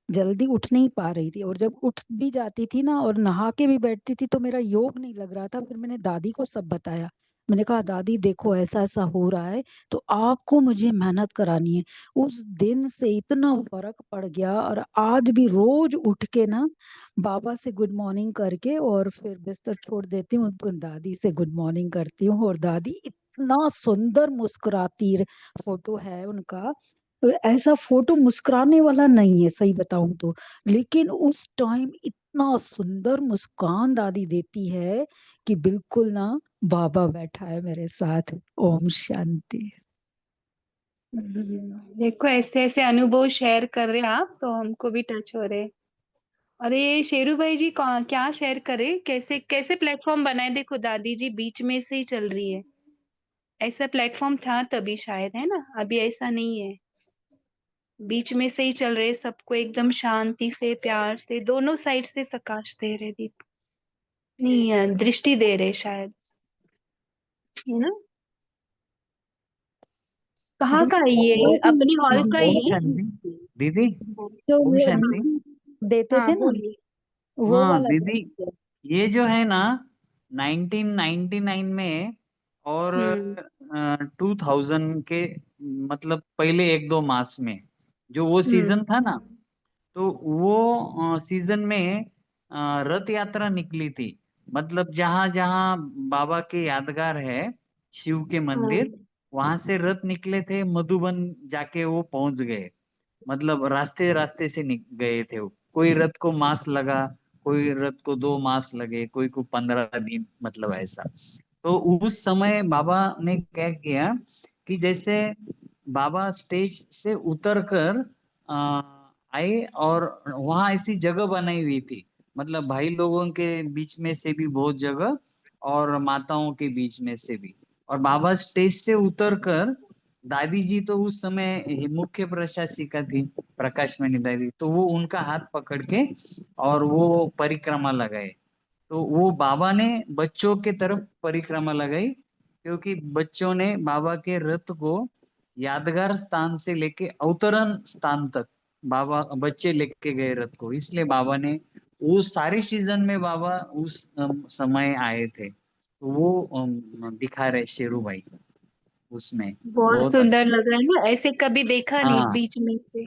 जल्दी उठ नहीं पा रही थी। और जब उठ भी जाती थी ना और नहा के भी बैठती थी तो मेरा योग नहीं लग रहा था। फिर मैंने दादी को सब बताया। मैंने कहा दादी देखो ऐसा ऐसा हो रहा है तो आपको मुझे मेहनत करानी है। उस दिन से इतना फर्क पड़ गया। और आज भी रोज उठ के ना बाबा से गुड मॉर्निंग करके और फिर बिस्तर छोड़ देती हूँ, दादी से गुड मॉर्निंग करती हूँ। और दादी इतना सुंदर मुस्कुराती फोटो है उनका। तो ऐसा फोटो मुस्कुराने वाला नहीं है सही बताऊं तो, लेकिन उस टाइम इतना सुंदर मुस्कान दादी देती है कि बिल्कुल ना बाबा बैठा है मेरे साथ। ओम शांति। देखो ऐसे ऐसे अनुभव शेयर कर रहे हैं आप तो हमको भी टच हो रहे। और ये शेरू भाई जी क्या शेयर करे, कैसे कैसे प्लेटफॉर्म बनाए। देखो दादी जी बीच में से ही चल रही है, ऐसा प्लेटफॉर्म था तभी शायद, है ना, अभी ऐसा नहीं है। बीच में से ही चल रहे, सबको एकदम शांति से प्यार से दोनों साइड से प्रकाश दे रहे, दीप नहीं दृष्टि दे रहे शायद, है ना। कहाँ का है ये, अपनी हॉल का ही ओम है। शांति दीदी। जो ओम वो शांति। देते हाँ थे ना बोलिए। वो हाँ वाला दीदी, दृश्य। ये जो है ना 1999 में और हम्म 2000 के मतलब पहले एक दो मास में जो वो हम्म सीजन था ना, तो वो सीजन में रथ यात्रा निकली थी। मतलब जहां जहां बाबा के यादगार है, शिव के हाँ मंदिर, वहां से रथ निकले थे, मधुबन जाके वो पहुंच गए। मतलब रास्ते रास्ते से गए थे वो। कोई रथ को मास लगा, कोई रथ को 2 मास लगे, कोई को 15 दिन, मतलब ऐसा। तो उस समय बाबा ने क्या किया कि जैसे बाबा स्टेज से उतर कर आए और वहां ऐसी जगह बनाई हुई थी, मतलब भाई लोगों के बीच में से भी बहुत जगह और माताओं के बीच में से भी। और बाबा स्टेज से उतर कर, दादी जी तो उस समय मुख्य प्रशासिका थी, प्रकाशमणि दादी, तो वो उनका हाथ पकड़ के और वो परिक्रमा लगाए। तो वो बाबा ने बच्चों के तरफ परिक्रमा लगाई, क्योंकि बच्चों ने बाबा के रथ को यादगार स्थान से लेके अवतरण स्थान तक बाबा बच्चे लेके गए रथ को, इसलिए बाबा ने वो सारी सीजन में बाबा उस समय आए थे। तो वो दिखा रहे शेरू भाई उसमें। बहुत बहुत सुंदर अच्छा। लग रहा है ना, ऐसे कभी देखा नहीं हाँ, बीच में से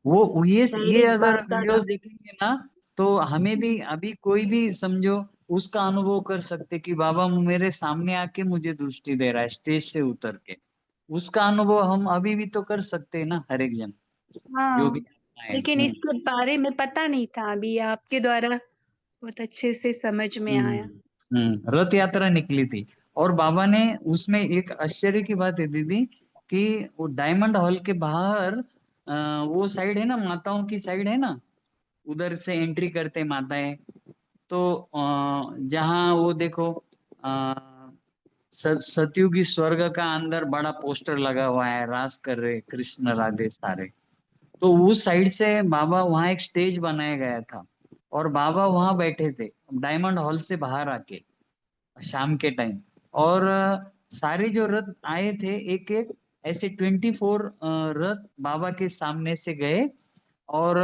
वो ये डायरेक्ट अगर बाप दादा। वीडियोस देखेंगे ना, तो हमें भी अभी कोई भी समझो उसका अनुभव कर सकते कि बाबा मेरे सामने आके मुझे दृष्टि दे रहा है स्टेज से उतर के। उसका अनुभव हम अभी भी तो कर सकते हैं ना, हर एक जन जो भी हाँ आए। लेकिन इसके बारे में पता नहीं था, अभी आपके द्वारा बहुत अच्छे से समझ में आया। रथ यात्रा निकली थी। और बाबा ने उसमें एक आश्चर्य की बात है दीदी, कि वो डायमंड हॉल के बाहर वो साइड है ना, माताओं की साइड है ना, उधर से एंट्री करते माताएं। तो जहाँ वो देखो सतयुगी स्वर्ग का अंदर बड़ा पोस्टर लगा हुआ है, रास कर रहे कृष्ण राधे सारे। तो उस साइड से बाबा, वहां एक स्टेज बनाया गया था और बाबा वहां बैठे थे डायमंड हॉल से बाहर आके शाम के टाइम। और सारे जो रथ आए थे एक एक ऐसे 24 रथ बाबा के सामने से गए और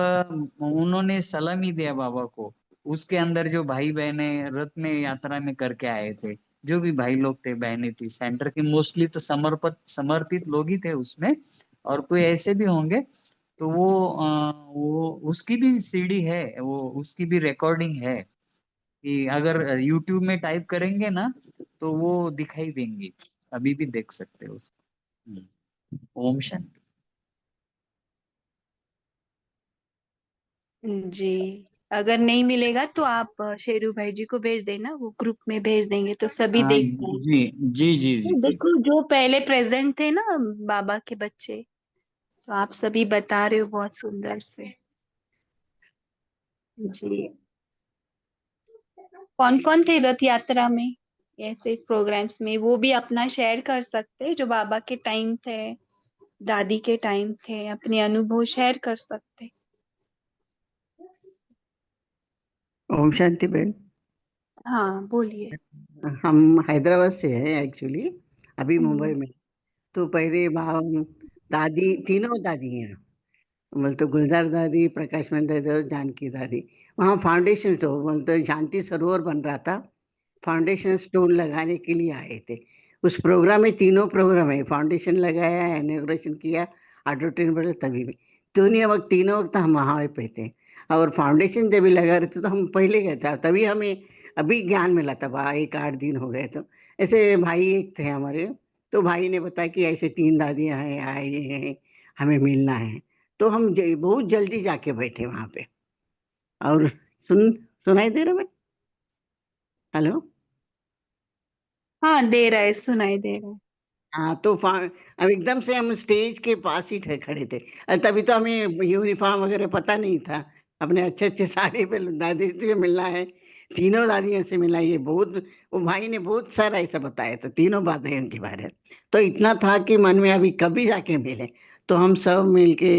उन्होंने सलामी दिया बाबा को। उसके अंदर जो भाई बहने रथ में यात्रा में करके आए थे, जो भी भाई लोग थे बहनें थी सेंटर की, मोस्टली तो समर्पित लोग ही थे उसमें, और कोई ऐसे भी होंगे। तो वो उसकी भी सीडी है, वो उसकी भी रिकॉर्डिंग है कि अगर यूट्यूब में टाइप करेंगे ना तो वो दिखाई देंगी, अभी भी देख सकते हो उसको। ओम शांति। जी, अगर नहीं मिलेगा तो आप शेरू भाई जी को भेज देना, वो ग्रुप में भेज देंगे तो सभी देख पाएंगे। जी जी जी जी जी। देखो जो पहले प्रेजेंट थे ना बाबा के बच्चे, तो आप सभी बता रहे हो बहुत सुंदर से। जी, कौन कौन थे रथ यात्रा में, ऐसे प्रोग्राम्स में, वो भी अपना शेयर कर सकते हैं, जो बाबा के टाइम थे, दादी के टाइम थे, अपने अनुभव शेयर कर सकते। ओम शांति बहन। हाँ बोलिए। हम हैदराबाद से हैं एक्चुअली, अभी मुंबई में। तो पहले दादी, तीनों दादी हैं, बोल तो गुलजार दादी, प्रकाश मन दादी और जानकी दादी। वहाँ फाउंडेशन तो बोल तो शांति सरोवर बन रहा था, फाउंडेशन स्टोन लगाने के लिए आए थे। उस प्रोग्राम में तीनों प्रोग्राम है, फाउंडेशन लगाया, इनॉग्रेशन किया, ऑडिटोरियम बना, तभी भी दोनों वक्त, तीनों वक्त हम वहाँ पे थे। और फाउंडेशन जब भी लगा रहे थे तो हम पहले गए थे, तभी हमें अभी ज्ञान मिला था, 1-8 दिन हो गए। तो ऐसे भाई एक थे हमारे, तो भाई ने बताया कि ऐसे 3 दादियाँ हैं, आए हैं, हमें मिलना है। तो हम बहुत जल्दी जाके बैठे वहाँ पे। और सुनाई दे रहा है? हेलो। हाँ दे रहा है, सुनाई दे रहा है। हाँ, तो अब एकदम से हम स्टेज के पास ही खड़े थे। तभी तो हमें यूनिफ़ॉर्म वगैरह पता नहीं था। अपने अच्छे-अच्छे साड़ी पे दादी से मिलना है, तीनों दादियों से मिलना है, ये बहुत, वो भाई ने बहुत सारा ऐसा बताया था, तीनों बातें उनके बारे में। तो इतना था कि मन में अभी कभी जाके मिले, तो हम सब मिलके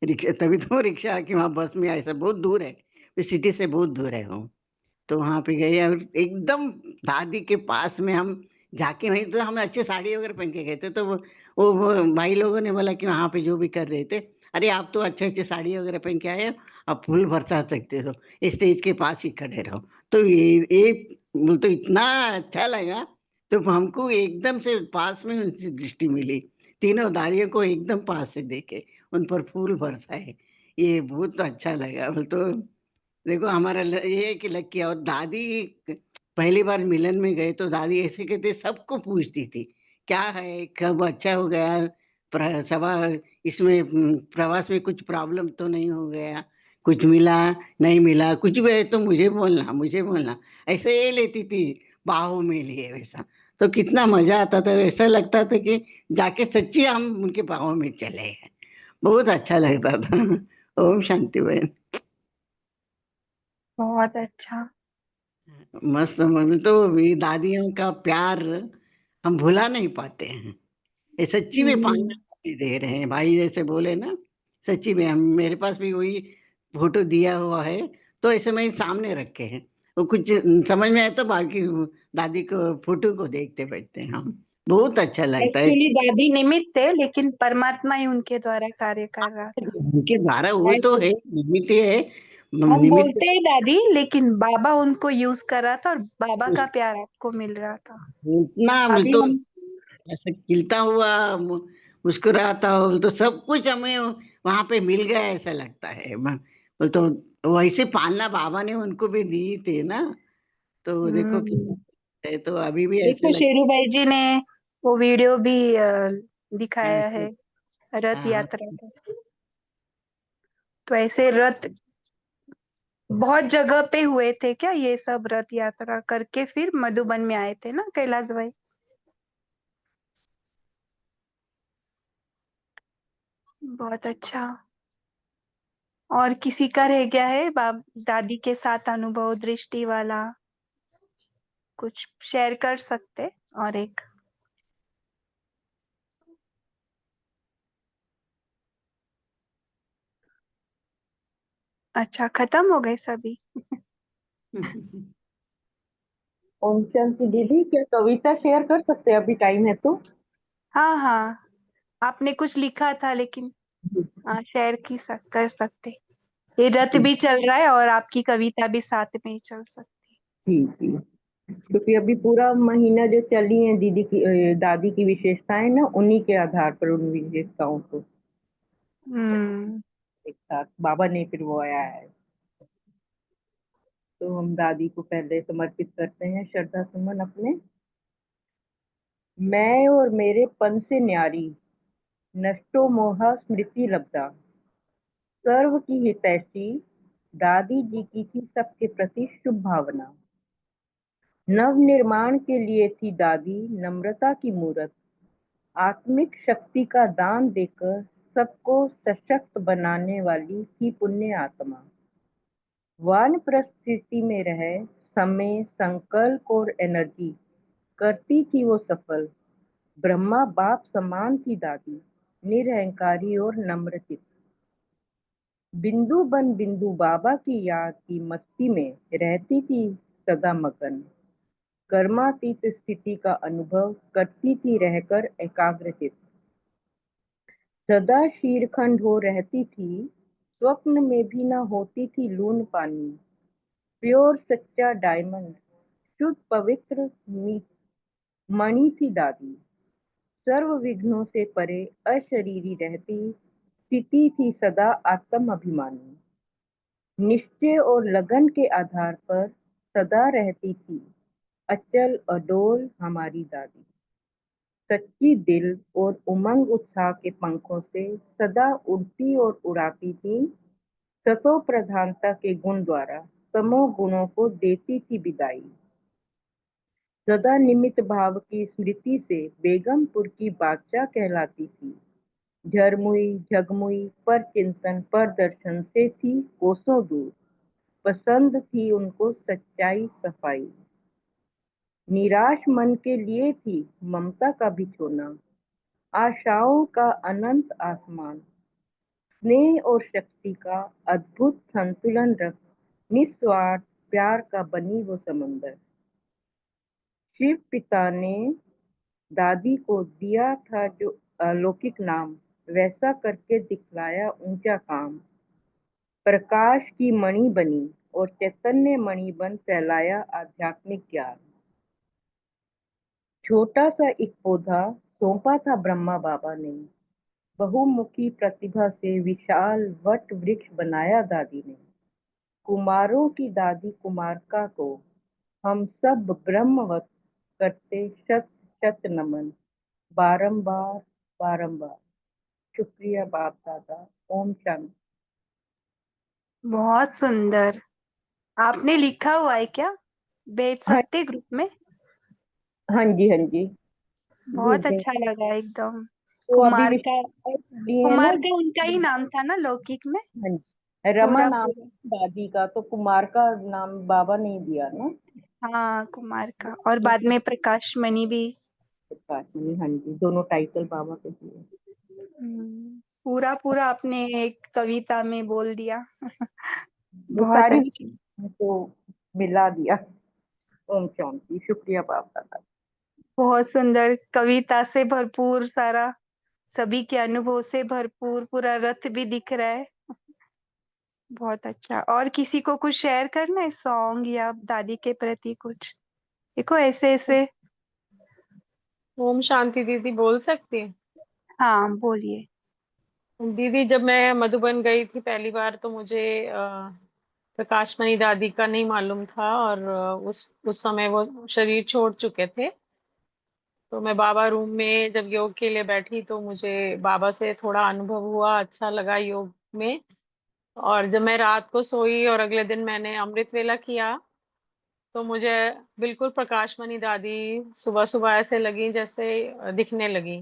रिक्शा, तभी तो रिक्शा कि वहाँ बस में, ऐसा बहुत दूर है, सिटी से बहुत दूर है वो। तो वहाँ पे गए और एकदम दादी के पास में हम जाके, वहीं तो हम अच्छे साड़ी वगैरह पहन के गए थे। तो वो भाई लोगों ने बोला कि वहाँ पे जो भी कर रहे थे, अरे आप तो अच्छे-अच्छे साड़ी वगैरह पहन के आए हो, आप फूल बरसा सकते हो, इस स्टेज के पास ही खड़े रहो। तो ये तो इतना अच्छा लगा, तो हमको एकदम से पास में उनसे दृष्टि मिली। तीनों दादियों को एकदम पास से देखे, उन पर फूल बरसाए, ये बहुत अच्छा लगा। तो देखो हमारा ये है कि लकी। और दादी पहली बार मिलन में गए तो दादी ऐसे कहते सबको पूछती थी, क्या है, कब अच्छा हो गया, सभा इसमें प्रवास में कुछ प्रॉब्लम तो नहीं हो गया, कुछ मिला नहीं मिला, कुछ भी है तो मुझे बोलना, ऐसे ये लेती थी बाहों में लिए वैसा। तो कितना मजा आता था, ऐसा लगता था कि जाके सच्ची हम उनके बाहों में चले गए, बहुत अच्छा लगता था। ओम शांति बहन। बहुत अच्छा। मस्त, मतलब तो ये दादियों का प्यार हम भुला नहीं पाते हैं। ये सच्ची में पानी दे रहे हैं भाई, जैसे बोले ना, सच्ची में हम, मेरे पास भी वही फोटो दिया हुआ है, तो ऐसे मैं सामने रखे हैं। वो कुछ समझ में आए तो बाकी दादी को फोटो को देखते बैठते हैं हम, बहुत अच्छा लगता है। एक्चुअली दादी निमित्त थे, लेकिन परमात्मा ही उनके द्वारा कार्य कर रहा था। उनके द्वारा वो तो ऐसे है, निमित्त है, हम निमित्त बोलते हैं दादी, लेकिन बाबा उनको यूज कर रहा था और बाबा का प्यार आपको मिल रहा था। उतना अभी तो हम ऐसा खिलता हुआ, मुस्कुराता हो, तो सब कुछ हमें वहां पे मिल गया ऐसा लगता है। वो तो वैसे पालना बाबा ने उनको भी दी थी ना, तो देखो कि हम्म, तो अभी भी ऐसे देखो शेरू भाई जी ने वो वीडियो भी दिखाया लगता है, है। रथ हाँ, यात्रा का। तो ऐसे रथ बहुत जगह पे हुए थे क्या, ये सब रथ यात्रा करके फिर मधुबन में आए थे ना कैलाश भाई? बहुत अच्छा। और किसी का रह गया है बाप दादी के साथ अनुभव दृष्टि वाला, कुछ शेयर कर सकते? और एक अच्छा, खत्म हो गए सभी? ओम शांति दीदी, क्या कविता शेयर कर सकते हैं? अभी टाइम है तो। हाँ हाँ, आपने कुछ लिखा था लेकिन शेयर कर सकते। ये रथ भी चल रहा है और आपकी कविता भी साथ में ही चल सकती। जी जी, क्योंकि अभी पूरा महीना जो चली है दीदी की दादी की विशेषताएं ना, उन्हीं के आधार पर उन विशेषताओं को एक साथ बाबा ने फिर वो आया है, तो हम दादी को पहले समर्पित करते हैं श्रद्धा सुमन अपने। मैं और मेरे पन से न्यारी, नष्टो मोहा स्मृति लब्धा, सर्व की हितैषी, दादी जी की थी सबके प्रति शुभ भावना। नव निर्माण के लिए थी दादी नम्रता की मूरत, आत्मिक शक्ति का दान देकर सबको सशक्त बनाने वाली थी पुण्य आत्मा। वानप्रस्थिति में रहे समय, संकल्प और एनर्जी करती थी वो सफल। ब्रह्मा बाप समान थी दादी, निरहंकारी और नम्रचित। बिंदु बन बिंदु बाबा की याद की मस्ती में रहती थी सदा मगन। कर्मातीत स्थिति का अनुभव करती थी रहकर एकाग्रचित। सदा शीरखंड हो रहती थी, स्वप्न में भी न होती थी लून पानी। प्योर सच्चा डायमंड, शुद्ध पवित्र मणि थी दादी। सर्व विघ्नों से परे अशरीरी रहती, स्थिति थी सदा आत्म अभिमानी। निश्चय और लगन के आधार पर सदा रहती थी, अचल अडोल हमारी दादी। सच्ची दिल और उमंग उत्साह के पंखों से सदा उड़ती और उड़ाती थी। सतो प्रधानता के गुण द्वारा तमो गुणों को देती थी विदाई। सदा निमित्त भाव की स्मृति से बेगमपुर की बादशाह कहलाती थी। झरमुई झगमुई पर चिंतन पर दर्शन से थी कोसों दूर। पसंद थी उनको सच्चाई सफाई। निराश मन के लिए थी ममता का बिछोना, आशाओं का अनंत आसमान। स्नेह और शक्ति का अद्भुत संतुलन रख निस्वार्थ प्यार का बनी वो समंदर। शिव पिता ने दादी को दिया था जो अलौकिक नाम, वैसा करके दिखलाया ऊंचा काम। प्रकाश की मणि बनी और चैतन्य मणि बन फैलाया आध्यात्मिक ज्ञान। छोटा सा एक पौधा सौंपा था ब्रह्मा बाबा ने, बहुमुखी प्रतिभा से विशाल वट वृक्ष बनाया दादी ने। कुमारों की दादी कुमारका को हम सब ब्रह्मवत करते शत शत नमन, बारंबार बारंबार। शुक्रिया बाप दादा। ओम शांति। बहुत सुंदर। आपने लिखा हुआ है क्या? भेज हाँ सकते ग्रुप में? हाँ जी, हाँ जी, बहुत भेज दें। अच्छा लगा एकदम। तो अभी कुमार का, दिए है ना। कुमार का उनका ही नाम था ना लौकिक में? हाँ जी, रमा पूरा नाम पूरा। दादी का, तो कुमार का नाम बाबा नहीं दिया ना। हाँ, कुमार का। और बाद में प्रकाश मणि भी। हाँ जी, दोनों टाइटल बाबा के दिए। पूरा पूरा आपने एक कविता में बोल दिया। वो बहुत सारी अच्छी। तो मिला दिया। ओम शांति। शुक्रिया बाप दादा। बहुत सुंदर कविता से भरपूर, सारा सभी के अनुभव से भरपूर, पूरा रथ भी दिख रहा है। बहुत अच्छा। और किसी को कुछ शेयर करना है, सॉन्ग या दादी के प्रति कुछ? देखो ऐसे ऐसे। ओम शांति दीदी, बोल सकती है? हाँ, बोलिए। दीदी, जब मैं मधुबन गई थी पहली बार तो मुझे प्रकाशमणि दादी का नहीं मालूम था, और उस समय वो शरीर छोड़ चुके थे। तो मैं बाबा रूम में जब योग के लिए बैठी तो मुझे बाबा से थोड़ा अनुभव हुआ, अच्छा लगा योग में। और जब मैं रात को सोई और अगले दिन मैंने अमृत वेला किया तो मुझे बिल्कुल प्रकाशमणि दादी सुबह सुबह ऐसे लगी जैसे दिखने लगी।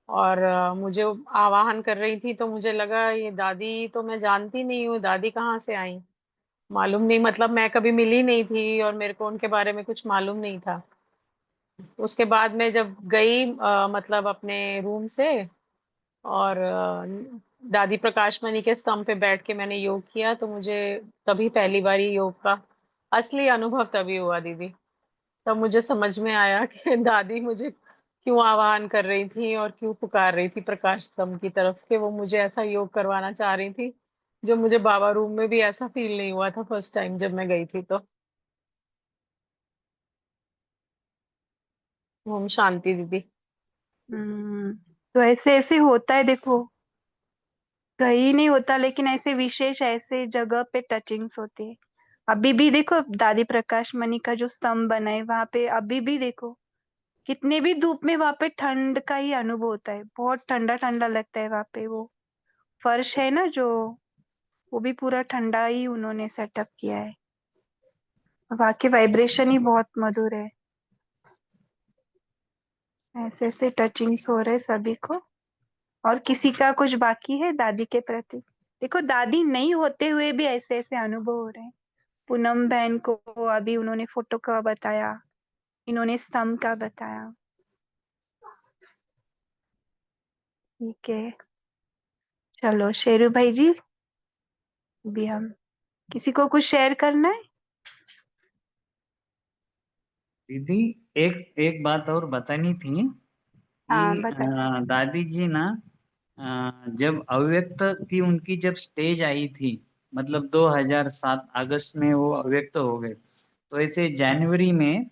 और मुझे आवाहन कर रही थी, तो मुझे लगा ये दादी तो मैं जानती नहीं हूँ, दादी कहाँ से आई, मालूम नहीं, मतलब मैं कभी मिली नहीं थी और मेरे को उनके बारे में कुछ मालूम नहीं था। उसके बाद में जब गई मतलब अपने रूम से, और दादी प्रकाश मणि के स्तंभ पे बैठ के मैंने योग किया, तो मुझे तभी पहली बार योग का असली अनुभव तभी हुआ दीदी। तब मुझे समझ में आया कि दादी मुझे क्यों आह्वान कर रही थी और क्यों पुकार रही थी प्रकाश स्तंभ की तरफ, कि वो मुझे ऐसा योग करवाना चाह रही थी जो मुझे बाबा रूम में भी ऐसा फील नहीं हुआ था फर्स्ट टाइम जब मैं गई थी। तो ओम शांति दीदी। तो ऐसे ऐसे होता है, देखो कहीं नहीं होता, लेकिन ऐसे विशेष ऐसे जगह पे टचिंग्स होती है। अभी भी देखो दादी प्रकाश मणि का जो स्तंभ बना है वहां पे, अभी भी देखो कितने भी धूप में वहां पे ठंड का ही अनुभव होता है, बहुत ठंडा ठंडा लगता है वहां पे। वो फर्श है ना जो, वो भी पूरा ठंडा ही उन्होंने सेटअप किया है। वहां के वाइब्रेशन ही बहुत मधुर है। ऐसे ऐसे टचिंग्स हो रहे सभी को। और किसी का कुछ बाकी है दादी के प्रति? देखो दादी नहीं होते हुए भी ऐसे ऐसे अनुभव हो रहे हैं। पूनम बहन को अभी उन्होंने फोटो का बताया, इन्होंने स्तंभ का बताया। ठीक है, चलो शेरू भाई जी, अभी हम किसी को कुछ शेयर करना है? दीदी, एक एक बात और बतानी थी हाँ कि बता। दादी जी ना, जब अव्यक्त की उनकी जब स्टेज आई थी, मतलब 2007 अगस्त में वो अव्यक्त हो गए, तो ऐसे जनवरी में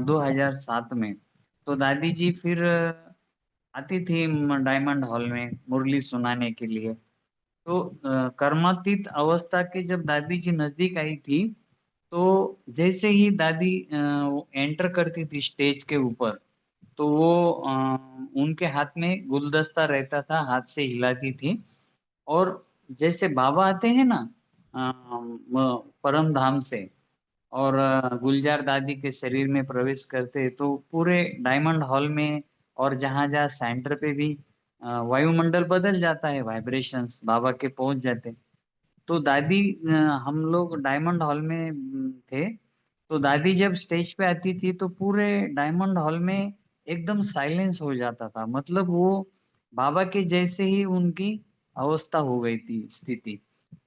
2007 में तो दादी जी फिर आती थी डायमंड हॉल में मुरली सुनाने के लिए। तो कर्मातीत अवस्था के जब दादी जी नजदीक आई थी, तो जैसे ही दादी एंटर करती थी स्टेज के ऊपर, तो वो उनके हाथ में गुलदस्ता रहता था, हाथ से हिलाती थी। और जैसे बाबा आते हैं ना परम धाम से, और गुलजार दादी के शरीर में प्रवेश करते, तो पूरे डायमंड हॉल में और जहां जहां सेंटर पे भी वायुमंडल बदल जाता है, वाइब्रेशंस बाबा के पहुंच जाते। तो दादी हम लोग डायमंड हॉल में थे, तो दादी जब स्टेज पे आती थी तो पूरे डायमंड हॉल में एकदम साइलेंस हो जाता था, मतलब वो बाबा के जैसे ही उनकी अवस्था हो गई थी, स्थिति।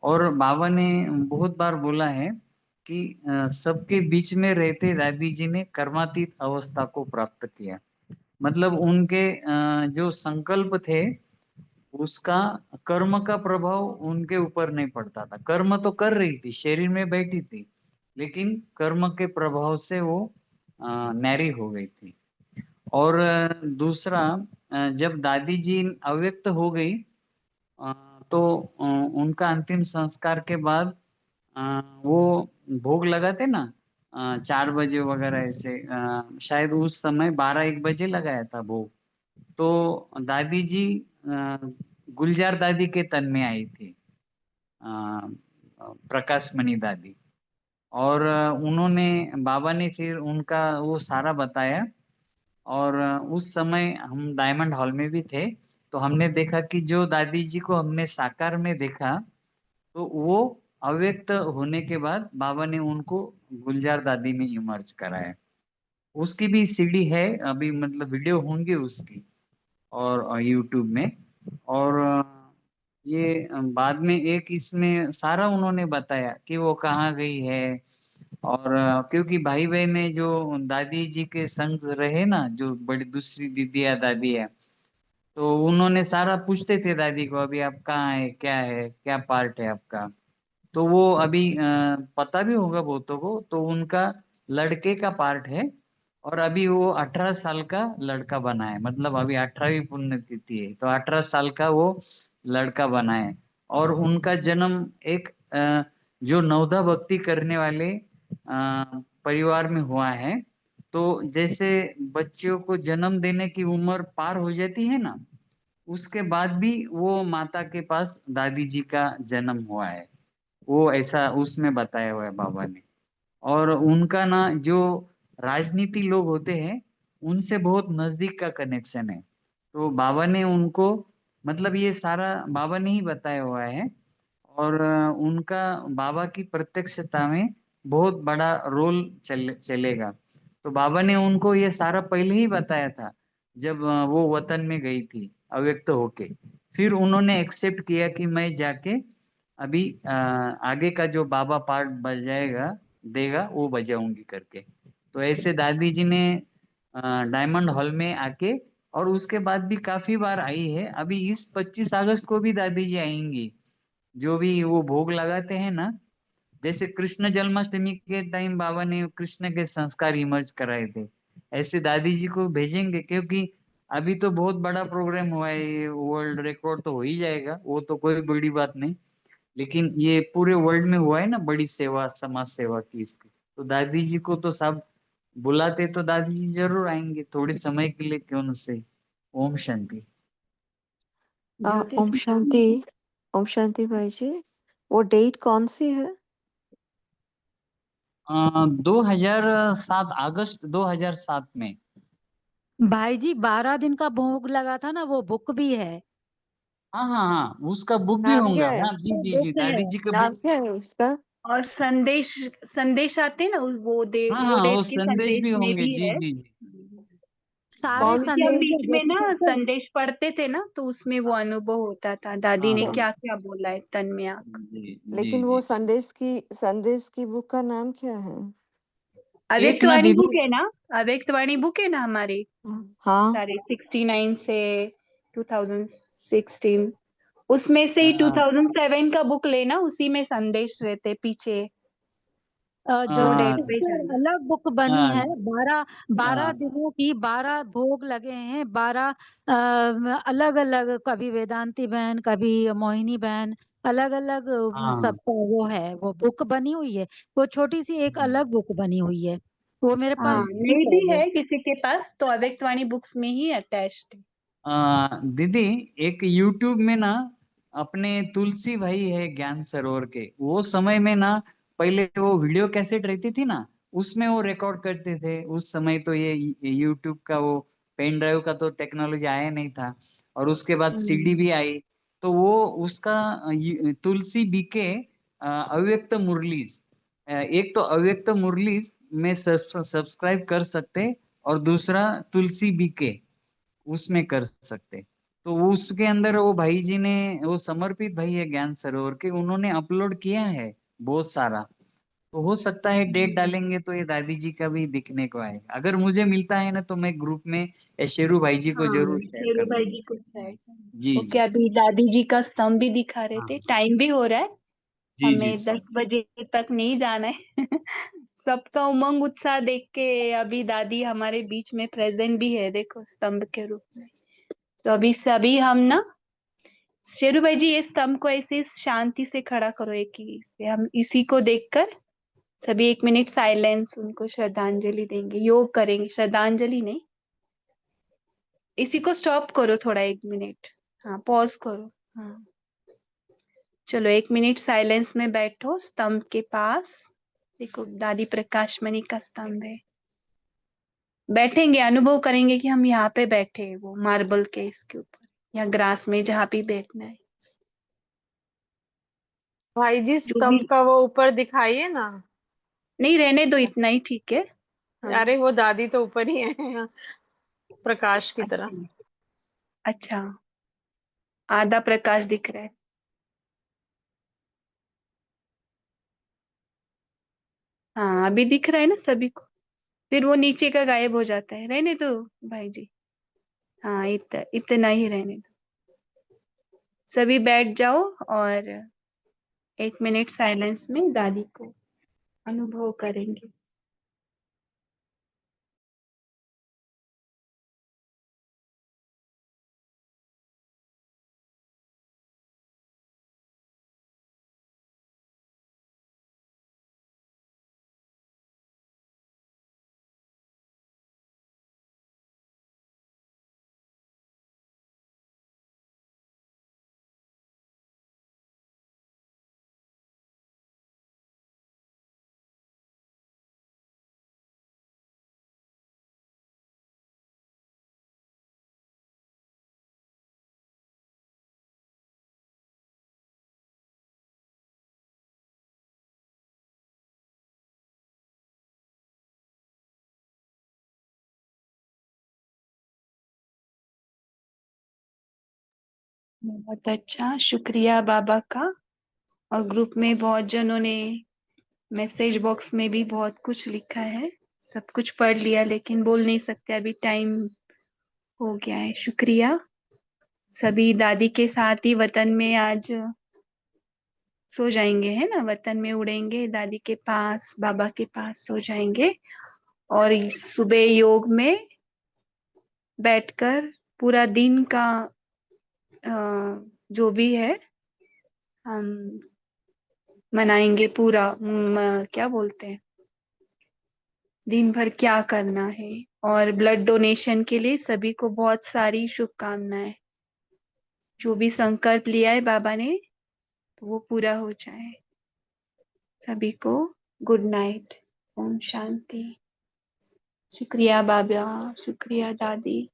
और बाबा ने बहुत बार बोला है कि सबके बीच में रहते दादी जी ने कर्मातीत अवस्था को प्राप्त किया। मतलब उनके जो संकल्प थे, उसका कर्म का प्रभाव उनके ऊपर नहीं पड़ता था। कर्म तो कर रही थी, शरीर में बैठी थी, लेकिन कर्म के प्रभाव से वो नैरी हो गई थी। और दूसरा, जब दादी जी अव्यक्त हो गई, अ, तो उनका अंतिम संस्कार के बाद अ, वो भोग लगाते ना 4 बजे वगैरह ऐसे, शायद उस समय 12-1 बजे लगाया था भोग। तो दादी जी गुलजार दादी के तन में आई थी, प्रकाश मणि दादी। और उन्होंने, बाबा ने फिर उनका वो सारा बताया। और उस समय हम डायमंड हॉल में भी थे, तो हमने देखा कि जो दादी जी को हमने साकार में देखा, तो वो अव्यक्त होने के बाद बाबा ने उनको गुलजार दादी में इमर्ज कराया। उसकी भी सीडी है अभी, मतलब वीडियो होंगे उसकी, और यूट्यूब में। और ये बाद में एक इसमें सारा उन्होंने बताया कि वो कहाँ गई है। और क्योंकि भाई बहन जो दादी जी के संग रहे ना, जो बड़ी दूसरी दीदी या दादी है, तो उन्होंने सारा पूछते थे दादी को, अभी आप कहाँ है, क्या पार्ट है आपका। तो वो अभी पता भी होगा बहुतों को, तो उनका लड़के का पार्ट है। और अभी वो 18 साल का लड़का बना है, मतलब अभी 18वीं पुण्यतिथि है, तो 18 साल का वो लड़का बना है। और उनका जन्म एक जो नवधा भक्ति करने वाले परिवार में हुआ है। तो जैसे बच्चों को जन्म देने की उम्र पार हो जाती है ना, उसके बाद भी वो माता के पास दादी जी का जन्म हुआ है, वो ऐसा उसमें बताया हुआ है बाबा ने। और उनका ना जो राजनीति लोग होते हैं, उनसे बहुत नजदीक का कनेक्शन है। तो बाबा ने उनको, मतलब ये सारा बाबा ने ही बताया हुआ है। और उनका, बाबा की प्रत्यक्षता में बहुत बड़ा रोल चलेगा। तो बाबा ने उनको ये सारा पहले ही बताया था, जब वो वतन में गई थी अव्यक्त होके। फिर उन्होंने एक्सेप्ट किया कि मैं जाके अभी आगे का जो बाबा पार्ट बजाएगा देगा वो बजाऊंगी करके। तो ऐसे दादी जी ने डायमंड हॉल में आके, और उसके बाद भी काफी बार आई है। अभी इस 25 अगस्त को भी दादी जी आएंगी। जो भी वो भोग लगाते हैं ना, जैसे कृष्ण जन्माष्टमी के टाइम बाबा ने कृष्ण के संस्कार इमर्ज कराए थे, ऐसे दादी जी को भेजेंगे। क्योंकि अभी तो बहुत बड़ा प्रोग्राम हुआ है, ये वर्ल्ड रिकॉर्ड तो हो ही जाएगा, वो तो कोई बड़ी बात नहीं। लेकिन ये पूरे वर्ल्ड में हुआ है ना, बड़ी सेवा, समाज सेवा की इसकी। तो दादी जी को तो सब बुलाते, तो दादी जी जरूर आएंगे थोड़े समय के लिए, क्यों न से। ओम शांति। ज्योतिष ओम शांति भाई जी, वो डेट कौन सी है? 2007, अगस्त 2007 में। भाई जी 12 दिन का भोग लगा था ना, वो बुक भी है। हाँ हाँ हाँ, उसका बुक भी नाम होगा। क्या है? हाँ जी जी जी, बुक है दादी जी का नाम बुक। क्या है उसका? और संदेश, संदेश आते हैं ना, हाँ वो हाँ, वो डेट के संदेश संदेश भी में होंगे, भी जी है। जी जी। सारे कौन क्योंकि हम से? संदेश बीच है में ना ज्योतिष सर। संदेश पढ़ते थे ना, तो उसमें वो अनुभव होता था, दादी ने हाँ क्या क्या बोला है तन में आकर। जी जी लेकिन वो जी। संदेश की बुक का नाम क्या है? एक ना अव्यक्तवाणी दीदी। बुक है ना, अव्यक्तवाणी बुक है ना हमारी हाँ सारे 69 से 2016, उसमें से ही हाँ 2007 का बुक लेना, उसी में संदेश रहते पीछे, वो डेट पे सर जाना। अलग बुक बनी हाँ है। 12 हाँ दिनों की 12 भोग लगे हैं। 12 अलग अलग, कभी वेदांती बहन, कभी मोहिनी बहन, अलग अलग हाँ। सबका वो है, वो बुक बनी हुई है। वो छोटी सी एक अलग बुक बनी हुई है, वो मेरे हाँ, पास मेरी है भी वो। है किसी के पास, तो अव्यक्तवाणी बुक्स में ही अटैच्ड है। दीदी, एक यूट्यूब में ना, अपने तुलसी भाई है ज्ञान सरोवर के, वो समय में ना, पहले वो वीडियो कैसेट रहती थी ना, उसमें वो रिकॉर्ड करते थे। उस समय तो ये यूट्यूब का वो पेन ड्राइव का तो टेक्नोलॉजी आया नहीं था। और उसके बाद सीडी भी आई। तो वो उसका तुलसी बीके अव्यक्त मुरलीज, एक तो अव्यक्त मुरलीज में सब्सक्राइब कर सकते, और दूसरा तुलसी बीके उसमें कर सकते। तो वो उसके अंदर वो भाई जी ने, वो समर्पित भाई है ज्ञान सरोवर के, उन्होंने अपलोड किया है बहुत सारा। तो हो सकता है डेट डालेंगे तो ये दादी जी का भी दिखने को आएगा। अगर मुझे मिलता है ना, तो मैं ग्रुप में या शेरू भाई जी को हाँ, जरूर शेयर शेरू कर भाई दूंगा। जी कुछ है। जी ओके, जी अभी दादी जी का स्तंभ भी दिखा रहे थे, हाँ टाइम भी हो रहा है, जी जी हमें 10 बजे तक नहीं जाना है। सबका उमंग उत्साह देख के अभी दादी हमारे बीच में प्रेजेंट भी है, देखो स्तंभ के रूप में। तो अभी सभी हम ना, शेरू भाई जी ये स्तंभ को ऐसे शांति से खड़ा करो एक ही इस पे, हम इसी को देखकर सभी 1 मिनट साइलेंस उनको श्रद्धांजलि देंगे, योग करेंगे, श्रद्धांजलि नहीं, इसी को स्टॉप करो थोड़ा 1 मिनट। हाँ, पॉज करो। हाँ, चलो 1 मिनट साइलेंस में बैठो स्तंभ के पास। देखो दादी प्रकाश मणि का स्तंभ है, बैठेंगे, अनुभव करेंगे कि हम यहाँ पे बैठे हैं, वो मार्बल के इसके ऊपर या ग्रास में, जहाँ भी बैठना है। भाई जी जो भी, स्तंभ का वो ऊपर दिखाइए ना। नहीं रहने दो, इतना ही ठीक है। हाँ, अरे वो दादी तो ऊपर ही है प्रकाश की तरह। अच्छा अच्छा, आधा प्रकाश दिख रहा है। हाँ, अभी दिख रहा है ना सभी को, फिर वो नीचे का गायब हो जाता है, रहने दो भाई जी। हाँ, इतना ही रहने दो, सभी बैठ जाओ और 1 मिनट साइलेंस में दादी को अनुभव करेंगे। बहुत अच्छा, शुक्रिया बाबा का। और ग्रुप में बहुत जनों ने मैसेज बॉक्स में भी बहुत कुछ लिखा है, सब कुछ पढ़ लिया लेकिन बोल नहीं सकते, अभी टाइम हो गया है। शुक्रिया। सभी दादी के साथ ही वतन में आज सो जाएंगे, है ना, वतन में उड़ेंगे, दादी के पास, बाबा के पास सो जाएंगे। और सुबह योग में बैठकर पूरा दिन का जो भी है हम मनाएंगे पूरा। क्या बोलते हैं, दिन भर क्या करना है। और ब्लड डोनेशन के लिए सभी को बहुत सारी शुभकामनाएं। जो भी संकल्प लिया है बाबा ने तो वो पूरा हो जाए। सभी को गुड नाइट, ओम शांति। शुक्रिया बाबा, शुक्रिया दादी।